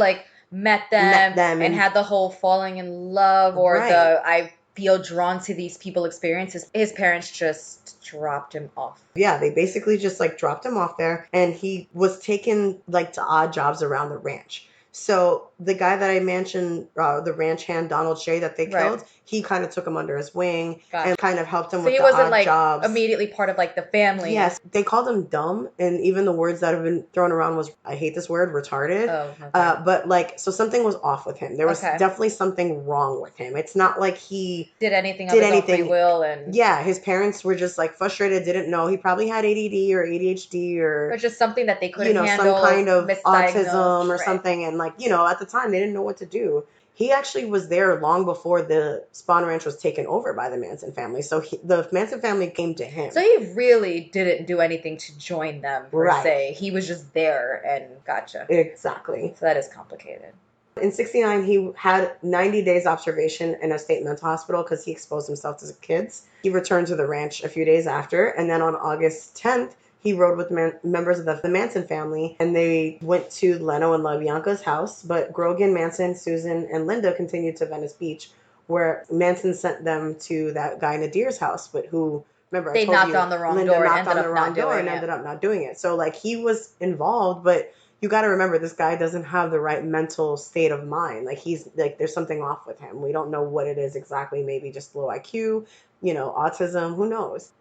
met them and had the whole falling in love or the I feel drawn to these people experiences. His parents just dropped him off. Yeah, they basically just like dropped him off there, and he was taken like to odd jobs around the ranch. So the guy that I mentioned, the ranch hand Donald Shea that they killed, he kind of took him under his wing and kind of helped him with the odd jobs. So he wasn't like immediately part of like the family. Yes, they called him dumb, and even the words that have been thrown around was, I hate this word, retarded. Oh, okay. But like, so something was off with him. There was definitely something wrong with him. It's not like he did anything of his own free will, and yeah, his parents were just like frustrated, didn't know. He probably had ADD or ADHD or just something that they couldn't handle, some kind of autism or something. And like, at the time they didn't know what to do. He actually was there long before the Spawn Ranch was taken over by the Manson family. So the Manson family came to him. So he really didn't do anything to join them, per se. He was just there and gotcha. Exactly. So that is complicated. In 1969, he had 90 days observation in a state mental hospital because he exposed himself to kids. He returned to the ranch a few days after. And then on August 10th, he rode with members of the Manson family, and they went to Leno and LaBianca's house. But Grogan, Manson, Susan, and Linda continued to Venice Beach, where Manson sent them to that guy Nadir's house, but who, remember, they knocked on the wrong door and ended up not doing it. So, like, he was involved, but you got to remember, this guy doesn't have the right mental state of mind. Like, he's, like, there's something off with him. We don't know what it is exactly. Maybe just low IQ, autism, who knows?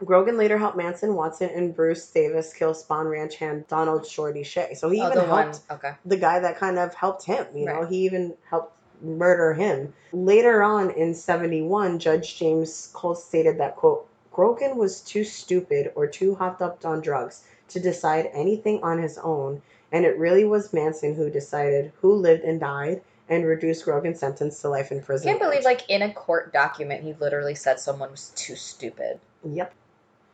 Grogan later helped Manson, Watson, and Bruce Davis kill Spawn Ranch hand Donald Shorty Shea. So he even helped the guy that kind of helped him. He even helped murder him. Later on in 1971, Judge James Colt stated that, quote, Grogan was too stupid or too hopped up on drugs to decide anything on his own, and it really was Manson who decided who lived and died and reduced Grogan's sentence to life in prison. I can't believe, like, in a court document, he literally said someone was too stupid. Yep.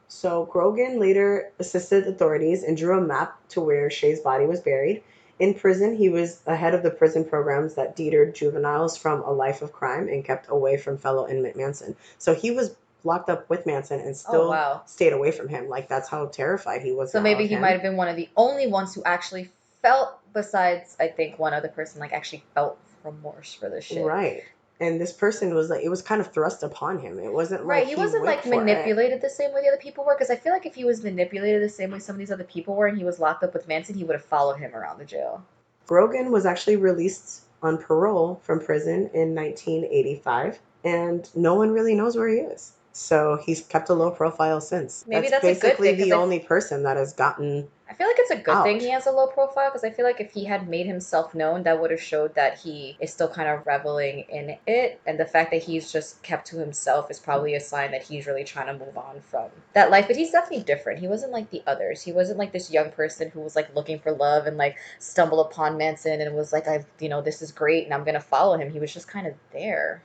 So Grogan later assisted authorities and drew a map to where Shea's body was buried. In prison, he was ahead of the prison programs that deterred juveniles from a life of crime and kept away from fellow inmate Manson. So he was locked up with Manson and still stayed away from him. Like, that's how terrified he was. So maybe he might have been one of the only ones who actually felt, besides, I think, one other person, like, actually felt remorse for this shit. Right. And this person was like, it was kind of thrust upon him. It wasn't like he wasn't like manipulated the same way the other people were. Because I feel like if he was manipulated the same way some of these other people were and he was locked up with Manson, he would have followed him around the jail. Grogan was actually released on parole from prison in 1985. And no one really knows where he is. So he's kept a low profile since. Maybe that's basically a good thing, the only person that has gotten I feel like it's a good thing he has a low profile, because I feel like if he had made himself known, that would have showed that he is still kind of reveling in it. And the fact that he's just kept to himself is probably a sign that he's really trying to move on from that life. But he's definitely different. He wasn't like the others. He wasn't like this young person who was like looking for love and like stumbled upon Manson and was like, this is great and I'm going to follow him. He was just kind of there.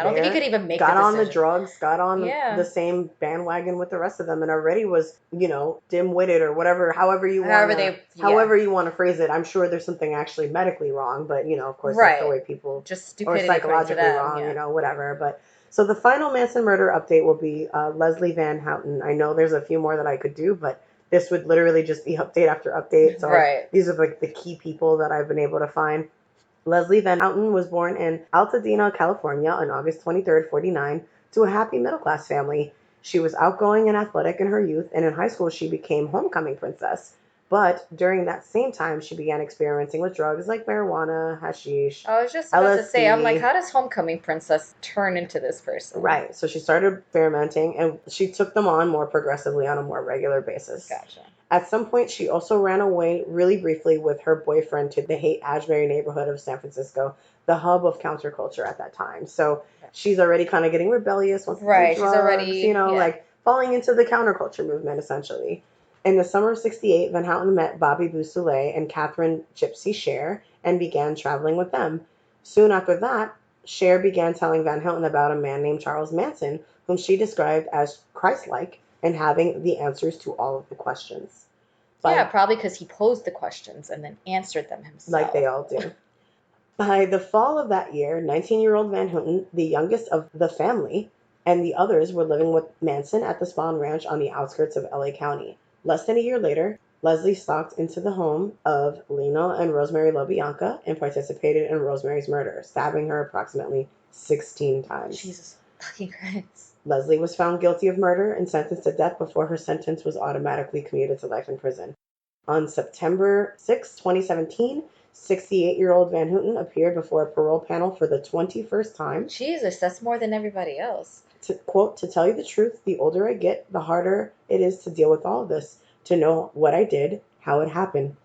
I don't think he could even make the decision. Got on the drugs, got on the same bandwagon with the rest of them, and already was, dim-witted or whatever, however you want to phrase it. I'm sure there's something actually medically wrong, but, of course, that's the way people... Just stupidity. Or psychologically wrong, whatever. But so the final Manson murder update will be Leslie Van Houten. I know there's a few more that I could do, but this would literally just be update after update. So these are like the key people that I've been able to find. Leslie Van Houten was born in Altadena, California on August 23rd, 1949, to a happy middle-class family. She was outgoing and athletic in her youth, and in high school she became homecoming princess. But during that same time, she began experimenting with drugs like marijuana, hashish, I was just about to say, I'm like, how does homecoming princess turn into this person? Right. So she started experimenting, and she took them on more progressively on a more regular basis. Gotcha. At some point, she also ran away really briefly with her boyfriend to the Haight-Ashbury neighborhood of San Francisco, the hub of counterculture at that time. So she's already kind of getting rebellious. Wants to do drugs, she's already, like falling into the counterculture movement, essentially. In the summer of 1968, Van Houten met Bobby Beausoleil and Catherine Gypsy Cher and began traveling with them. Soon after that, Cher began telling Van Houten about a man named Charles Manson, whom she described as Christ-like and having the answers to all of the questions. Probably because he posed the questions and then answered them himself. Like they all do. By the fall of that year, 19-year-old Van Houten, the youngest of the family, and the others were living with Manson at the Spawn Ranch on the outskirts of LA County. Less than a year later, Leslie stalked into the home of Lena and Rosemary LaBianca and participated in Rosemary's murder, stabbing her approximately 16 times. Jesus fucking Christ. Leslie was found guilty of murder and sentenced to death before her sentence was automatically commuted to life in prison. On September 6, 2017, 68-year-old Van Houten appeared before a parole panel for the 21st time. Jesus, that's more than everybody else. To quote, "To tell you the truth, the older I get, the harder it is to deal with all of this, to know what I did, how it happened."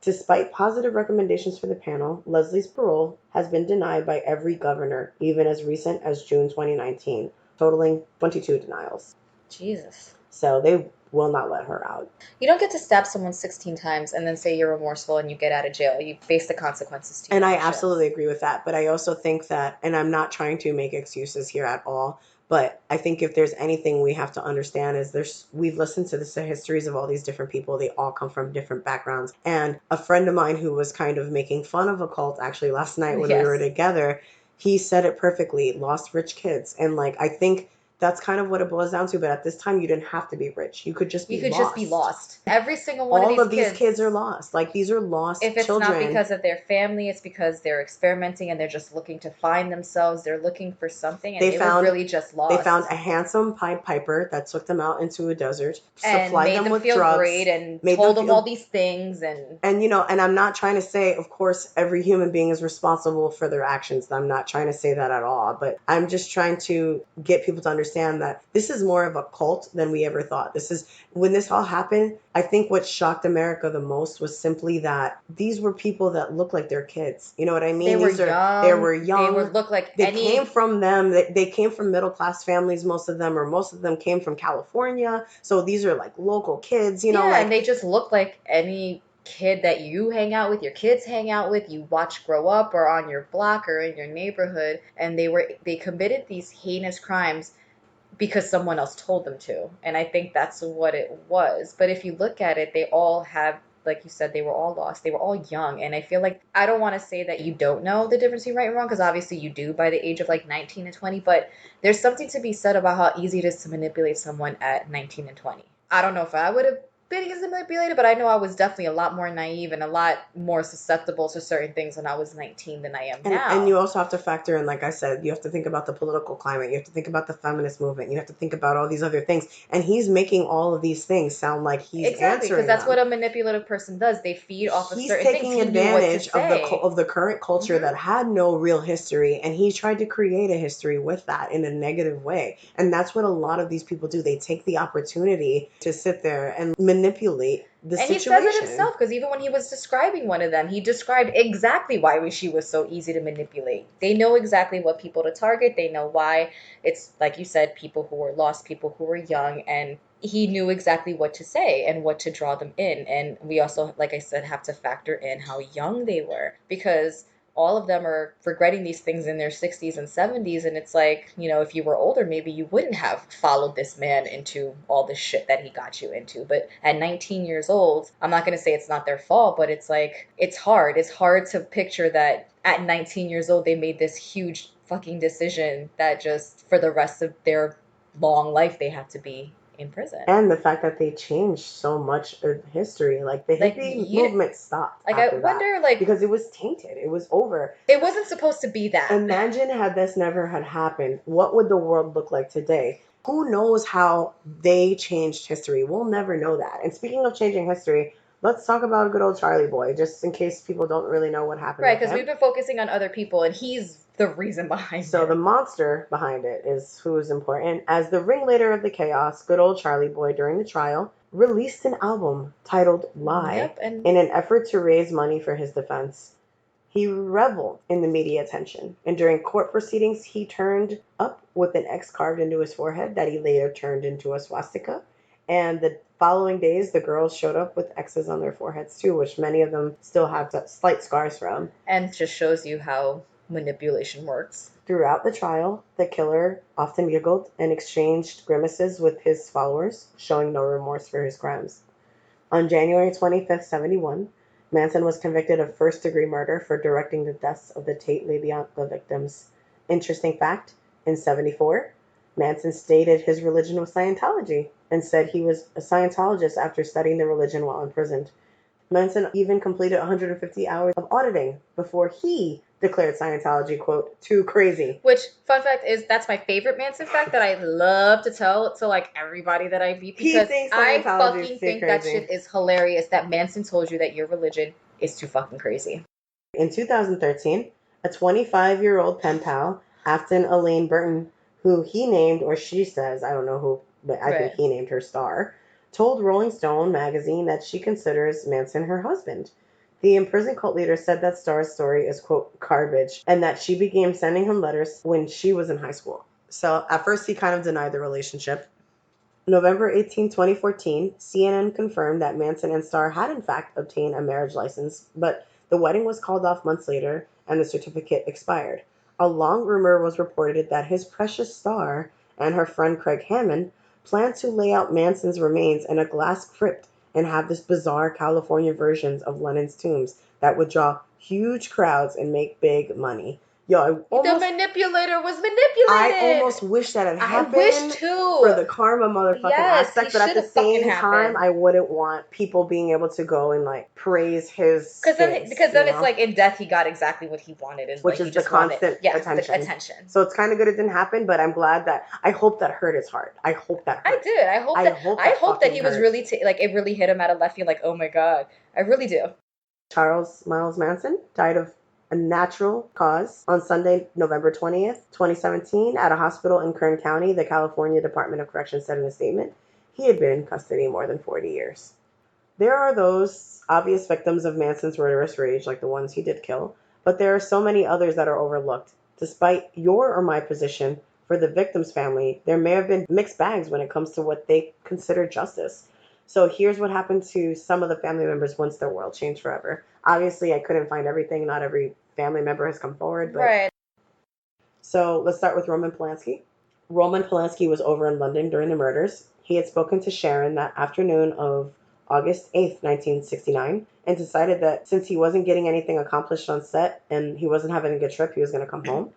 Despite positive recommendations for the panel, Leslie's parole has been denied by every governor, even as recent as June 2019, totaling 22 denials. Jesus. So they will not let her out. You don't get to stab someone 16 times and then say you're remorseful and you get out of jail. You face the consequences to And your I actions. absolutely agree with that. But I also think that, and I'm not trying to make excuses here at all, but I think if there's anything we have to understand is we've listened to the histories of all these different people. They all come from different backgrounds. And a friend of mine who was kind of making fun of a cult actually last night when we were together, he said it perfectly, lost rich kids. And like, I think that's kind of what it boils down to. But at this time, you didn't have to be rich. You could just be lost. just be lost. Every single one all of these kids are lost. Like, these are lost if it's children. not because of their family, it's because they're experimenting and they're just looking to find themselves. They're looking for something, and they were really just lost. They found a handsome Pied Piper that took them out into a desert, and supplied made them with feel drugs, great, and told them all these things, and you know. And I'm not trying to say, of course, every human being is responsible for their actions. I'm not trying to say that at all. But I'm just trying to get people to understand that this is more of a cult than we ever thought. This is when this all happened. I think what shocked America the most was simply that these were people that looked like their kids. You know what I mean? They were young. They would look like they came from them. They came from middle class families. Most of them came from California. So these are like local kids. You know, like, and they just look like any kid that you hang out with, your kids hang out with, you watch grow up, or on your block or in your neighborhood. And they committed these heinous crimes because someone else told them to. And I think that's what it was. But if you look at it, they all have, like you said, they were all lost. They were all young. And I feel like, I don't want to say that you don't know the difference between right and wrong, because obviously you do by the age of like 19 and 20. But there's something to be said about how easy it is to manipulate someone at 19 and 20. I don't know if I would have been easily manipulated, but I know I was definitely a lot more naive and a lot more susceptible to certain things when I was 19 than I am now. And you also have to factor in, like I said, you have to think about the political climate. You have to think about the feminist movement. You have to think about all these other things. And he's making all of these things sound like he's exactly, answering because that's them. what a manipulative person does. They feed off of certain things. He's taking advantage of the current culture that had no real history, and he tried to create a history with that in a negative way. And that's what a lot of these people do. They take the opportunity to sit there and manipulate the situation. He says it himself, because even when he was describing one of them, he described exactly why she was so easy to manipulate. They know exactly what people to target. They know why. It's, like you said, people who were lost, people who were young, and he knew exactly what to say and what to draw them in. And we also, like I said, have to factor in how young they were, because all of them are regretting these things in their 60s and 70s. And it's like, you know, if you were older, maybe you wouldn't have followed this man into all this shit that he got you into. But at 19 years old, I'm not going to say it's not their fault, but it's like, it's hard. It's hard to picture that at 19 years old, they made this huge fucking decision that just for the rest of their long life, they have to be in prison. And the fact that they changed so much of history. Like, the hippie movement stopped. Like, I wonder, like, because it was tainted. It was over. It wasn't supposed to be that. Imagine had this never had happened. What would the world look like today? Who knows how they changed history? We'll never know that. And speaking of changing history, let's talk about a good old Charlie boy, just in case people don't really know what happened. Right, because we've been focusing on other people, and he's the reason behind it. So the monster behind it is who is important. As the ringleader of the chaos, good old Charlie boy, during the trial, released an album titled Lie in an effort to raise money for his defense. He reveled in the media attention, and during court proceedings, he turned up with an X carved into his forehead that he later turned into a swastika. And the following days, the girls showed up with X's on their foreheads too, which many of them still have slight scars from. And just shows you how manipulation works. Throughout the trial, the killer often giggled and exchanged grimaces with his followers, showing no remorse for his crimes. On January 25th, 71, Manson was convicted of first-degree murder for directing the deaths of the Tate LaBianca victims. Interesting fact, in 74, Manson stated his religion was Scientology and said he was a Scientologist after studying the religion while imprisoned. Manson even completed 150 hours of auditing before he declared Scientology, quote, too crazy. Which, fun fact is, that's my favorite Manson fact that I love to tell to like everybody that I meet, because I fucking think that shit is hilarious that Manson told you that your religion is too fucking crazy. In 2013, a 25-year-old pen pal, Afton Elaine Burton, who he named, or she says, I don't know who, but I think he named her Star, told Rolling Stone magazine that she considers Manson her husband. The imprisoned cult leader said that Star's story is, quote, garbage, and that she began sending him letters when she was in high school. So at first he kind of denied the relationship. November 18, 2014, CNN confirmed that Manson and Starr had in fact obtained a marriage license, but the wedding was called off months later and the certificate expired. A long rumor was reported that his precious Starr and her friend Craig Hammond planned to lay out Manson's remains in a glass crypt and have this bizarre California versions of Lennon's tombs that would draw huge crowds and make big money. Yo, the manipulator was manipulated. I almost wish that had happened. I wish too. For the karma motherfucking aspect, but at the same time, I wouldn't want people being able to go and like praise his. Because then it's like in death he got exactly what he wanted, and which like, is the constant attention. So it's kind of good it didn't happen, but I'm glad that I hope that hurt his heart. I hope that hurt. I did. I hope that he was really like it really hit him out of left field. Like, oh my god, I really do. Charles Miles Manson died of a natural cause on Sunday, November 20th, 2017, at a hospital in Kern County, the California Department of Corrections said in a statement. He had been in custody more than 40 years. There are those obvious victims of Manson's murderous rage, like the ones he did kill, but there are so many others that are overlooked. Despite your or my position for the victim's family, there may have been mixed bags when it comes to what they consider justice. So here's what happened to some of the family members once their world changed forever. Obviously, I couldn't find everything. Not every family member has come forward. But... Right. So let's start with Roman Polanski. Roman Polanski was over in London during the murders. He had spoken to Sharon that afternoon of August 8th, 1969, and decided that since he wasn't getting anything accomplished on set and he wasn't having a good trip, he was going to come home.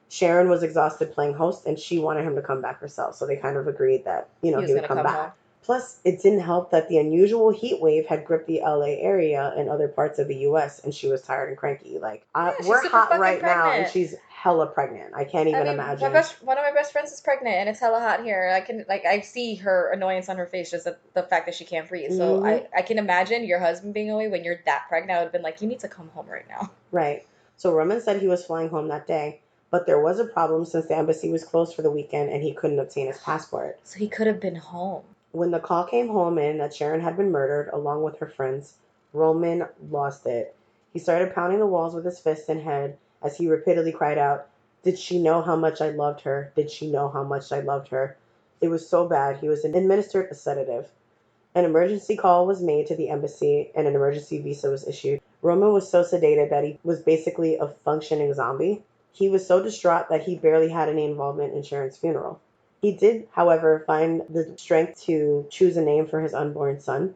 Sharon was exhausted playing host, and she wanted him to come back herself. So they kind of agreed that, he would come back. Home. Plus, it didn't help that the unusual heat wave had gripped the LA area and other parts of the US, and she was tired and cranky. Like, we're hot right now, and she's hella pregnant. I can't even imagine. One of my best friends is pregnant, and it's hella hot here. I see her annoyance on her face, just the fact that she can't breathe. So I can imagine your husband being away when you're that pregnant. I would have been like, you need to come home right now. Right. So Roman said he was flying home that day, but there was a problem since the embassy was closed for the weekend and he couldn't obtain his passport. So he could have been home. When the call came home in that Sharon had been murdered along with her friends, Roman lost it. He started pounding the walls with his fist and head as he repeatedly cried out, "Did she know how much I loved her? Did she know how much I loved her?" It was so bad, he was administered a sedative. An emergency call was made to the embassy and an emergency visa was issued. Roman was so sedated that he was basically a functioning zombie. He was so distraught that he barely had any involvement in Sharon's funeral. He did, however, find the strength to choose a name for his unborn son,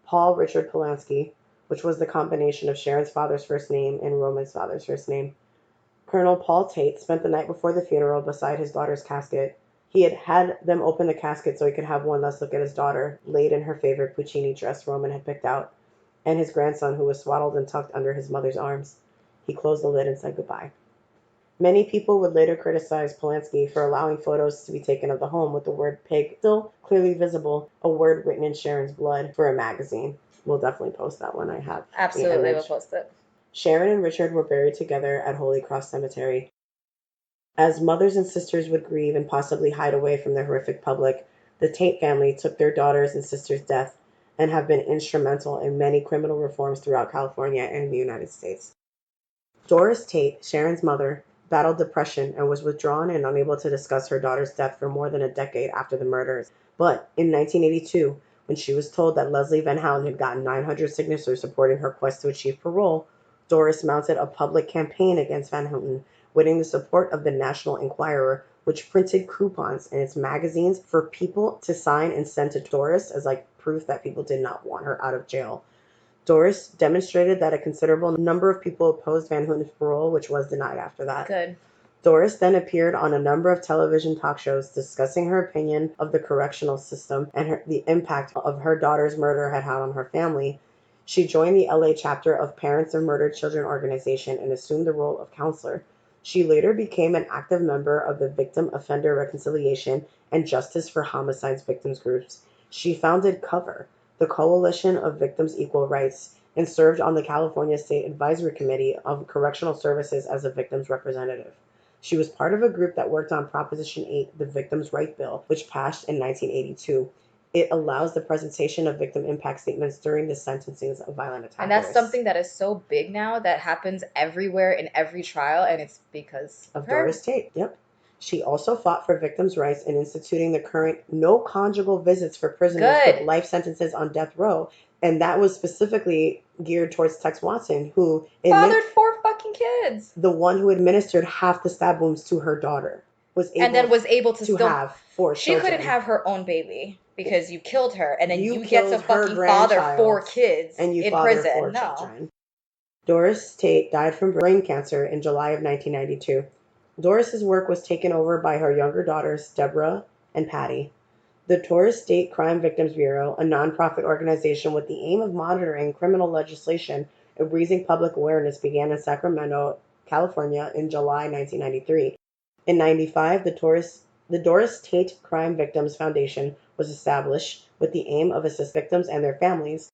Paul Richard Polanski, which was the combination of Sharon's father's first name and Roman's father's first name. Colonel Paul Tate spent the night before the funeral beside his daughter's casket. He had them open the casket so he could have one last look at his daughter, laid in her favorite Puccini dress Roman had picked out, and his grandson, who was swaddled and tucked under his mother's arms. He closed the lid and said goodbye. Many people would later criticize Polanski for allowing photos to be taken of the home with the word pig still clearly visible, a word written in Sharon's blood for a magazine. We'll definitely post that one. I have. Absolutely, we'll post it. Sharon and Richard were buried together at Holy Cross Cemetery. As mothers and sisters would grieve and possibly hide away from the horrific public, the Tate family took their daughter's and sister's death and have been instrumental in many criminal reforms throughout California and the United States. Doris Tate, Sharon's mother, battled depression and was withdrawn and unable to discuss her daughter's death for more than a decade after the murders. But in 1982, when she was told that Leslie Van Houten had gotten 900 signatures supporting her quest to achieve parole, Doris mounted a public campaign against Van Houten, winning the support of the National Enquirer, which printed coupons in its magazines for people to sign and send to Doris as proof that people did not want her out of jail. Doris demonstrated that a considerable number of people opposed Van Houten's parole, which was denied after that. Good. Doris then appeared on a number of television talk shows discussing her opinion of the correctional system and the impact of her daughter's murder had had on her family. She joined the LA chapter of Parents of Murdered Children organization and assumed the role of counselor. She later became an active member of the Victim Offender Reconciliation and Justice for Homicides Victims groups. She founded COVER, the Coalition of Victims' Equal Rights, and served on the California State Advisory Committee of Correctional Services as a victim's representative. She was part of a group that worked on Proposition 8, the Victims' Right Bill, which passed in 1982. It allows the presentation of victim impact statements during the sentencings of violent attackers. And that's something that is so big now that happens everywhere in every trial, and it's because of her. Doris Tate. Yep. She also fought for victims' rights in instituting the current no conjugal visits for prisoners with life sentences on death row. And that was specifically geared towards Tex Watson, who fathered 4 fucking kids. The one who administered half the stab wounds to her daughter was able to still have 4 She children. couldn't have her own baby because you killed her, and then you get killed to her fucking father grandchild 4 kids and you in fathered prison. 4 No. children. Doris Tate died from brain cancer in July of 1992. Doris's work was taken over by her younger daughters, Deborah and Patty. The Torres State Crime Victims Bureau, a nonprofit organization with the aim of monitoring criminal legislation and raising public awareness, began in Sacramento, California in July 1993. In 1995, the Doris Tate Crime Victims Foundation was established with the aim of assist victims and their families.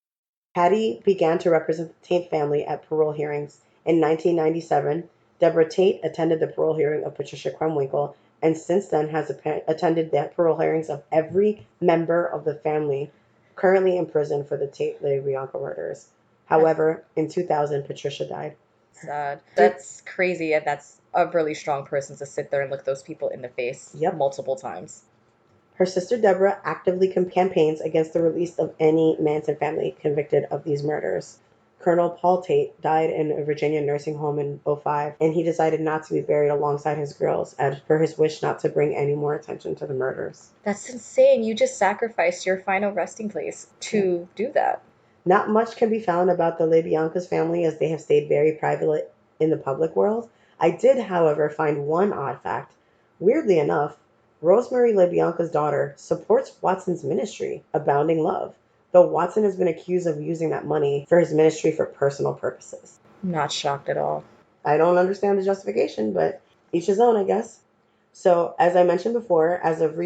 Patty began to represent the Tate family at parole hearings. In 1997, Deborah Tate attended the parole hearing of Patricia Kremwinkle, and since then has attended the parole hearings of every member of the family currently in prison for the Tate LaBianca murders. However, in 2000, Patricia died. Sad. That's crazy, and that's a really strong person to sit there and look those people in the face multiple times. Her sister Deborah actively campaigns against the release of any Manson family convicted of these murders. Colonel Paul Tate died in a Virginia nursing home in 2005, and he decided not to be buried alongside his girls, as per his wish not to bring any more attention to the murders. That's insane. You just sacrificed your final resting place to do that. Not much can be found about the LaBianca's family, as they have stayed very private in the public world. I did, however, find one odd fact. Weirdly enough, Rosemary LaBianca's daughter supports Watson's ministry, Abounding Love, though Watson has been accused of using that money for his ministry for personal purposes. I'm not shocked at all. I don't understand the justification, but each his own, I guess. So, as I mentioned before, as of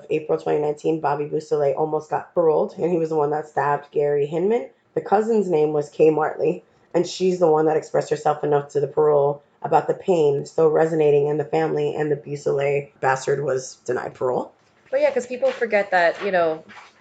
April 2019, Bobby Beausoleil almost got paroled, and he was the one that stabbed Gary Hinman. The cousin's name was Kay Martley, and she's the one that expressed herself enough to the parole about the pain still resonating in the family, and the Beausoleil bastard was denied parole. But yeah, because people forget that,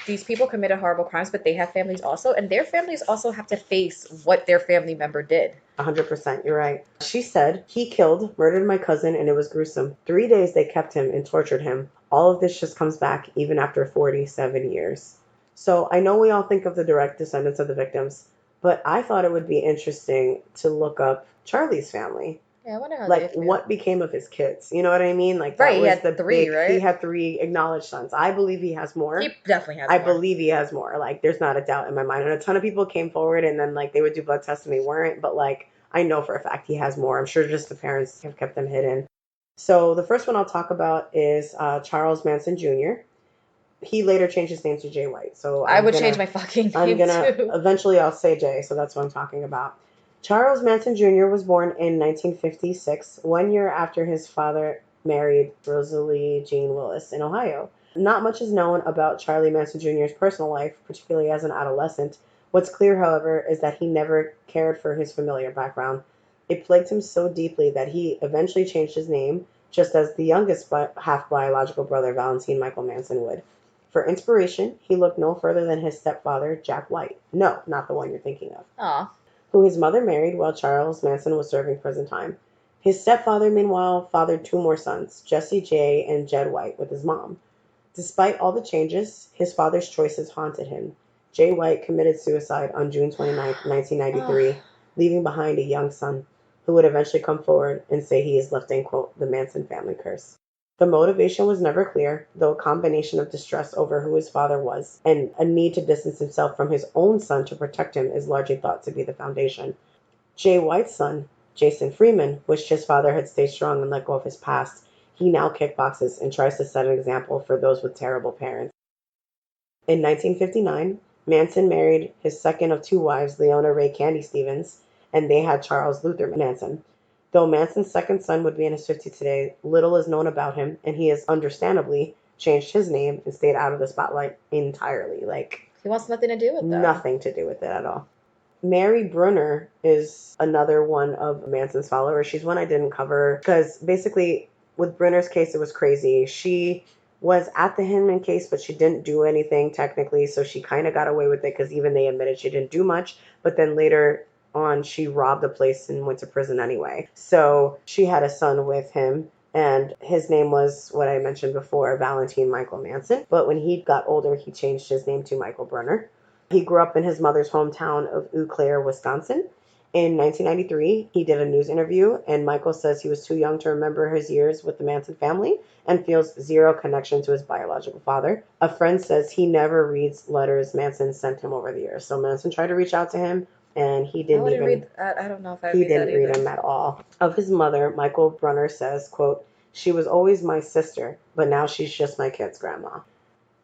these people committed horrible crimes, but they have families also, and their families also have to face what their family member did. 100%, you're right. She said, "He murdered my cousin, and it was gruesome. 3 days they kept him and tortured him. All of this just comes back even after 47 years. So I know we all think of the direct descendants of the victims, but I thought it would be interesting to look up Charlie's family. Yeah, I wonder how what became of his kids. You know what I mean? That right, he was had 3, right? He had 3 acknowledged sons. I believe he has more. He definitely has more. I believe he has more. There's not a doubt in my mind. And a ton of people came forward, and then, they would do blood tests, and they weren't. But, I know for a fact he has more. I'm sure just the parents have kept them hidden. So the first one I'll talk about is Charles Manson Jr. He later changed his name to Jay White. So I would change my fucking name, too. Eventually I'll say Jay, so that's what I'm talking about. Charles Manson Jr. was born in 1956, 1 year after his father married Rosalie Jean Willis in Ohio. Not much is known about Charlie Manson Jr.'s personal life, particularly as an adolescent. What's clear, however, is that he never cared for his familiar background. It plagued him so deeply that he eventually changed his name, just as the youngest half-biological brother, Valentine Michael Manson, would. For inspiration, he looked no further than his stepfather, Jack White. No, not the one you're thinking of. Aw. Who his mother married while Charles Manson was serving prison time. His stepfather, meanwhile, fathered 2 more sons, Jesse J. and Jed White, with his mom. Despite all the changes, his father's choices haunted him. Jay White committed suicide on June 29, 1993, leaving behind a young son, who would eventually come forward and say he is lifting, quote, the Manson family curse. The motivation was never clear, though a combination of distress over who his father was and a need to distance himself from his own son to protect him is largely thought to be the foundation. Jay White's son, Jason Freeman wished his father had stayed strong and let go of his past. He now kickboxes and tries to set an example for those with terrible parents. In 1959, Manson married his second of two wives, Leona Ray Candy Stevens, and they had Charles Luther Manson. Though Manson's second son would be in his 50s today, little is known about him, and he has understandably changed his name and stayed out of the spotlight entirely. Like, He wants nothing to do with them. nothing to do with it at all. Mary Brunner is another one of Manson's followers. She's one I didn't cover because basically with Brunner's case, it was crazy. She was at the Hinman case, but she didn't do anything technically, so she kind of got away with it because even they admitted she didn't do much. But then later on, she robbed a place and went to prison anyway. So she had a son with him, and his name was what I mentioned before, Valentine Michael Manson. But when he got older, he changed his name to Michael Brunner. He grew up in his mother's hometown of Eau Claire, Wisconsin. In 1993, he did a news interview, and Michael says he was too young to remember his years with the Manson family and feels zero connection to his biological father. A friend says he never reads letters Manson sent him over the years. So Manson tried to reach out to him, and he didn't even read that. I don't know if I he read that didn't read either. him at all. Of his mother, Michael Brunner says, quote, "She was always my sister, but now she's just my kid's grandma."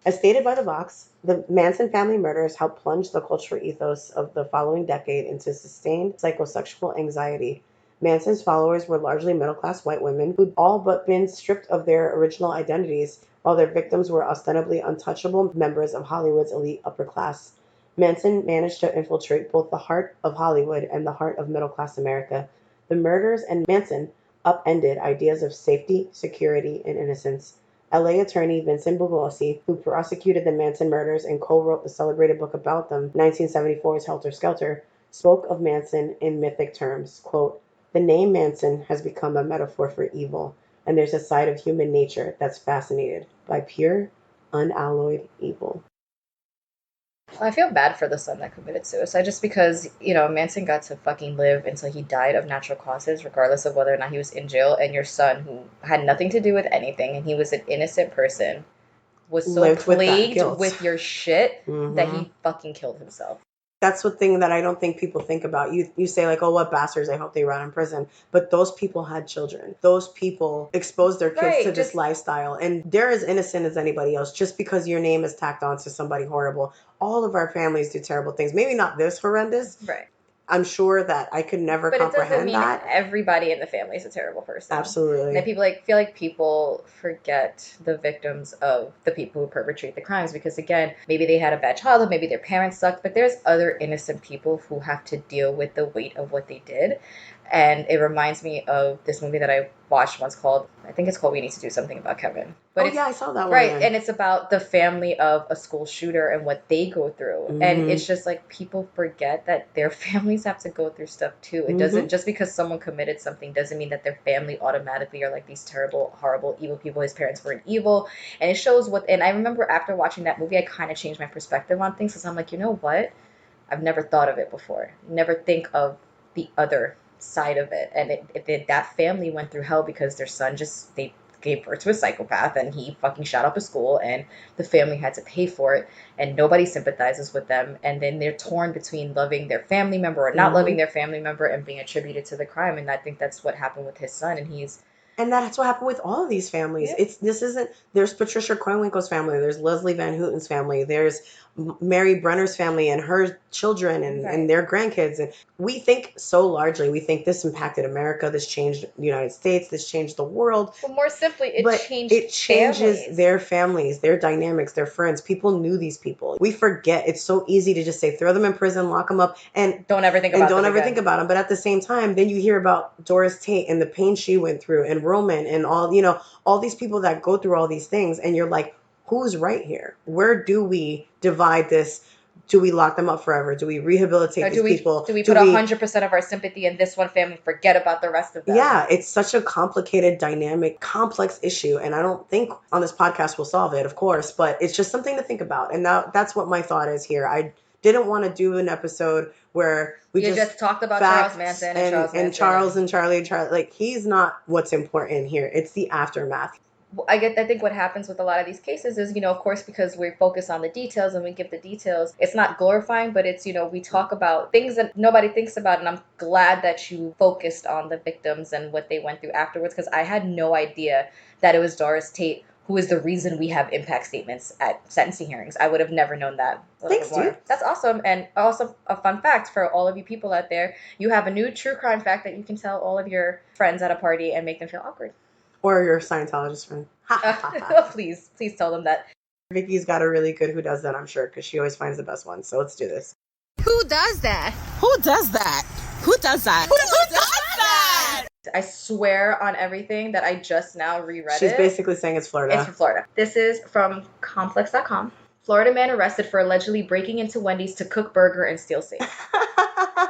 As stated by the Vox, the Manson family murders helped plunge the cultural ethos of the following decade into sustained psychosexual anxiety. Manson's followers were largely middle-class white women who'd all but been stripped of their original identities, while their victims were ostensibly untouchable members of Hollywood's elite upper class. Manson managed to infiltrate both the heart of Hollywood and the heart of middle-class America. The murders and Manson upended ideas of safety, security, and innocence. LA attorney Vincent Bugliosi, who prosecuted the Manson murders and co-wrote the celebrated book about them, 1974's Helter Skelter, spoke of Manson in mythic terms. Quote, "The name Manson has become a metaphor for evil, and there's a side of human nature that's fascinated by pure, unalloyed evil." I feel bad for the son that committed suicide just because, Manson got to fucking live until he died of natural causes, regardless of whether or not he was in jail. And your son, who had nothing to do with anything, and he was an innocent person, was so Lived with that plagued guilt. with your shit that Mhm. he fucking killed himself. That's the thing that I don't think people think about. You say like, oh, what bastards, I hope they rot in prison. But those people had children. Those people exposed their kids Right, to this just- lifestyle. And they're as innocent as anybody else. Just because your name is tacked on to somebody horrible. All of our families do terrible things. Maybe not this horrendous. Right. I'm sure that I could never But it doesn't comprehend mean that. everybody in the family is a terrible person. Absolutely. And people feel like people forget the victims of the people who perpetrate the crimes because, again, maybe they had a bad childhood, maybe their parents sucked, but there's other innocent people who have to deal with the weight of what they did. And it reminds me of this movie that I watched once called, I think it's called We Need to Do Something About Kevin. But I saw that one. Right, and it's about the family of a school shooter and what they go through. Mhm. And it's just like people forget that their families have to go through stuff too. It doesn't, just because someone committed something doesn't mean that their family automatically are like these terrible, horrible, evil people. His parents weren't evil. And it shows and I remember after watching that movie, I kind of changed my perspective on things because I'm like, you know what? I've never thought of it before. Never think of the other side of it. And that family went through hell because their son they gave birth to a psychopath and he fucking shot up a school and the family had to pay for it and nobody sympathizes with them. And then they're torn between loving their family member or not loving their family member and being attributed to the crime. And I think that's what happened with his son. And that's what happened with all of these families. Yeah. There's Patricia Krenwinkel's family, there's Leslie Van Houten's family, there's Mary Brenner's family and her children and their grandkids. And we think so largely. We think this impacted America, this changed the United States, this changed the world. But more simply, it changes families. their families, their dynamics, their friends. People knew these people. We forget. It's so easy to just say, throw them in prison, lock them up, and don't ever think about them. But at the same time, then you hear about Doris Tate and the pain she went through, and Roman, and all these people that go through all these things, and you're like, who's right here? Where do we divide this? Do we lock them up forever? Do we rehabilitate these people? Do we put 100% of our sympathy in this one family, forget about the rest of them? Yeah, it's such a complicated, dynamic, complex issue. And I don't think on this podcast we'll solve it, of course, but it's just something to think about. And that's what my thought is here. I didn't want to do an episode where we just talked about Charles Manson and Charles and Charlie. Like, he's not what's important here. It's the aftermath. I think what happens with a lot of these cases is, of course, because we focus on the details and we give the details, it's not glorifying, but it's, we talk about things that nobody thinks about. And I'm glad that you focused on the victims and what they went through afterwards, because I had no idea that it was Doris Tate who is the reason we have impact statements at sentencing hearings. I would have never known that. Thanks, dude. That's awesome. And also a fun fact for all of you people out there, you have a new true crime fact that you can tell all of your friends at a party and make them feel awkward. Or your Scientologist friend. Please tell them that. Vicky's got a really good Who Does That, I'm sure, because she always finds the best ones. So let's do this. Who does that? Who does that? Who does that? Who does that? I swear on everything that I just now reread. She's basically saying it's Florida. It's from Florida. This is from complex.com. Florida man arrested for allegedly breaking into Wendy's to cook burger and steal safe.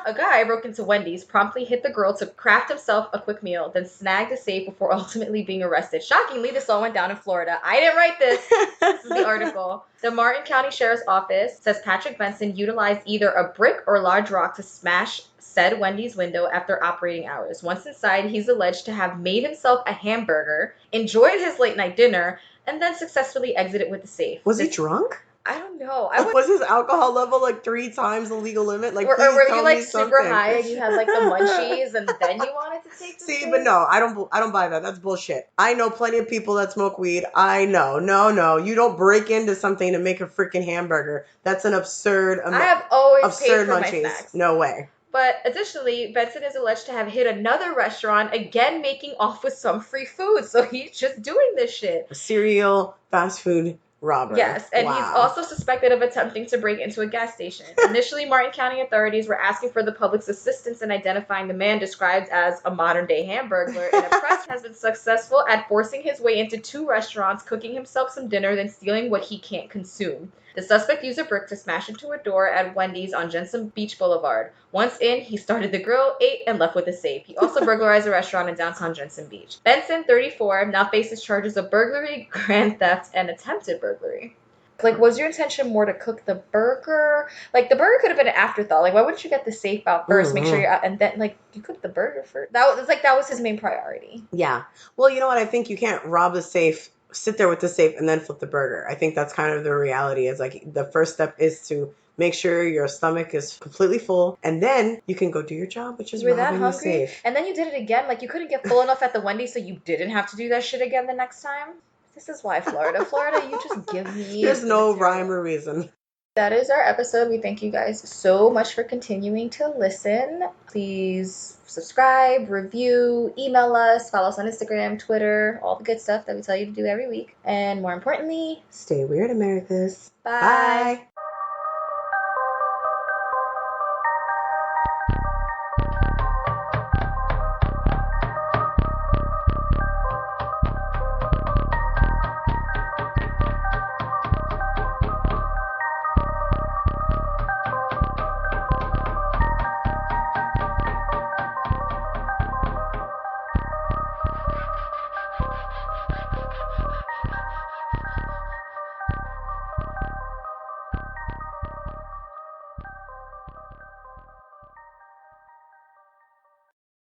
A guy broke into Wendy's, promptly hit the girl to craft himself a quick meal, then snagged the safe before ultimately being arrested. Shockingly, this all went down in Florida. I didn't write this. This is the article. The Martin County Sheriff's Office says Patrick Benson utilized either a brick or large rock to smash said Wendy's window after operating hours. Once inside, he's alleged to have made himself a hamburger, enjoyed his late night dinner, and then successfully exited with the safe. Was he drunk? I don't know. Was his alcohol level like 3 times the legal limit? Like, or were you like super something. high and you had like the munchies and then you wanted to take the See, thing? but no, I don't buy that. That's bullshit. I know plenty of people that smoke weed. I know. No. You don't break into something to make a freaking hamburger. That's an absurd I have always absurd paid for munchies. my snacks. No way. But additionally, Benson is alleged to have hit another restaurant, again making off with some free food. So he's just doing this shit. A serial fast food robber. Yes, and Wow. he's also suspected of attempting to break into a gas station. Initially, Martin County authorities were asking for the public's assistance in identifying the man described as a modern-day hamburglar, and a press has been successful at forcing his way into 2 restaurants, cooking himself some dinner, then stealing what he can't consume. The suspect used a brick to smash into a door at Wendy's on Jensen Beach Boulevard. Once in, he started the grill, ate, and left with a safe. He also burglarized a restaurant in downtown Jensen Beach. Benson, 34, now faces charges of burglary, grand theft, and attempted burglary. Like, was your intention more to cook the burger? Like, the burger could have been an afterthought. Like, why wouldn't you get the safe out first, make sure you're out, and then, like, you cook the burger first? That was his main priority. Yeah. Well, you know what? I think you can't rob the safe, sit there with the safe, and then flip the burger. I think that's kind of the reality. Is like the first step is to make sure your stomach is completely full, and then you can go do your job, which is robbing the safe. And then you did it again. Like, you couldn't get full enough at the Wendy's, so you didn't have to do that shit again the next time. This is why Florida, you just give me. There's no rhyme or reason. That is our episode. We thank you guys so much for continuing to listen. Please subscribe, review, email us, follow us on Instagram, Twitter, all the good stuff that we tell you to do every week. And more importantly, Stay weird, Americas. Bye.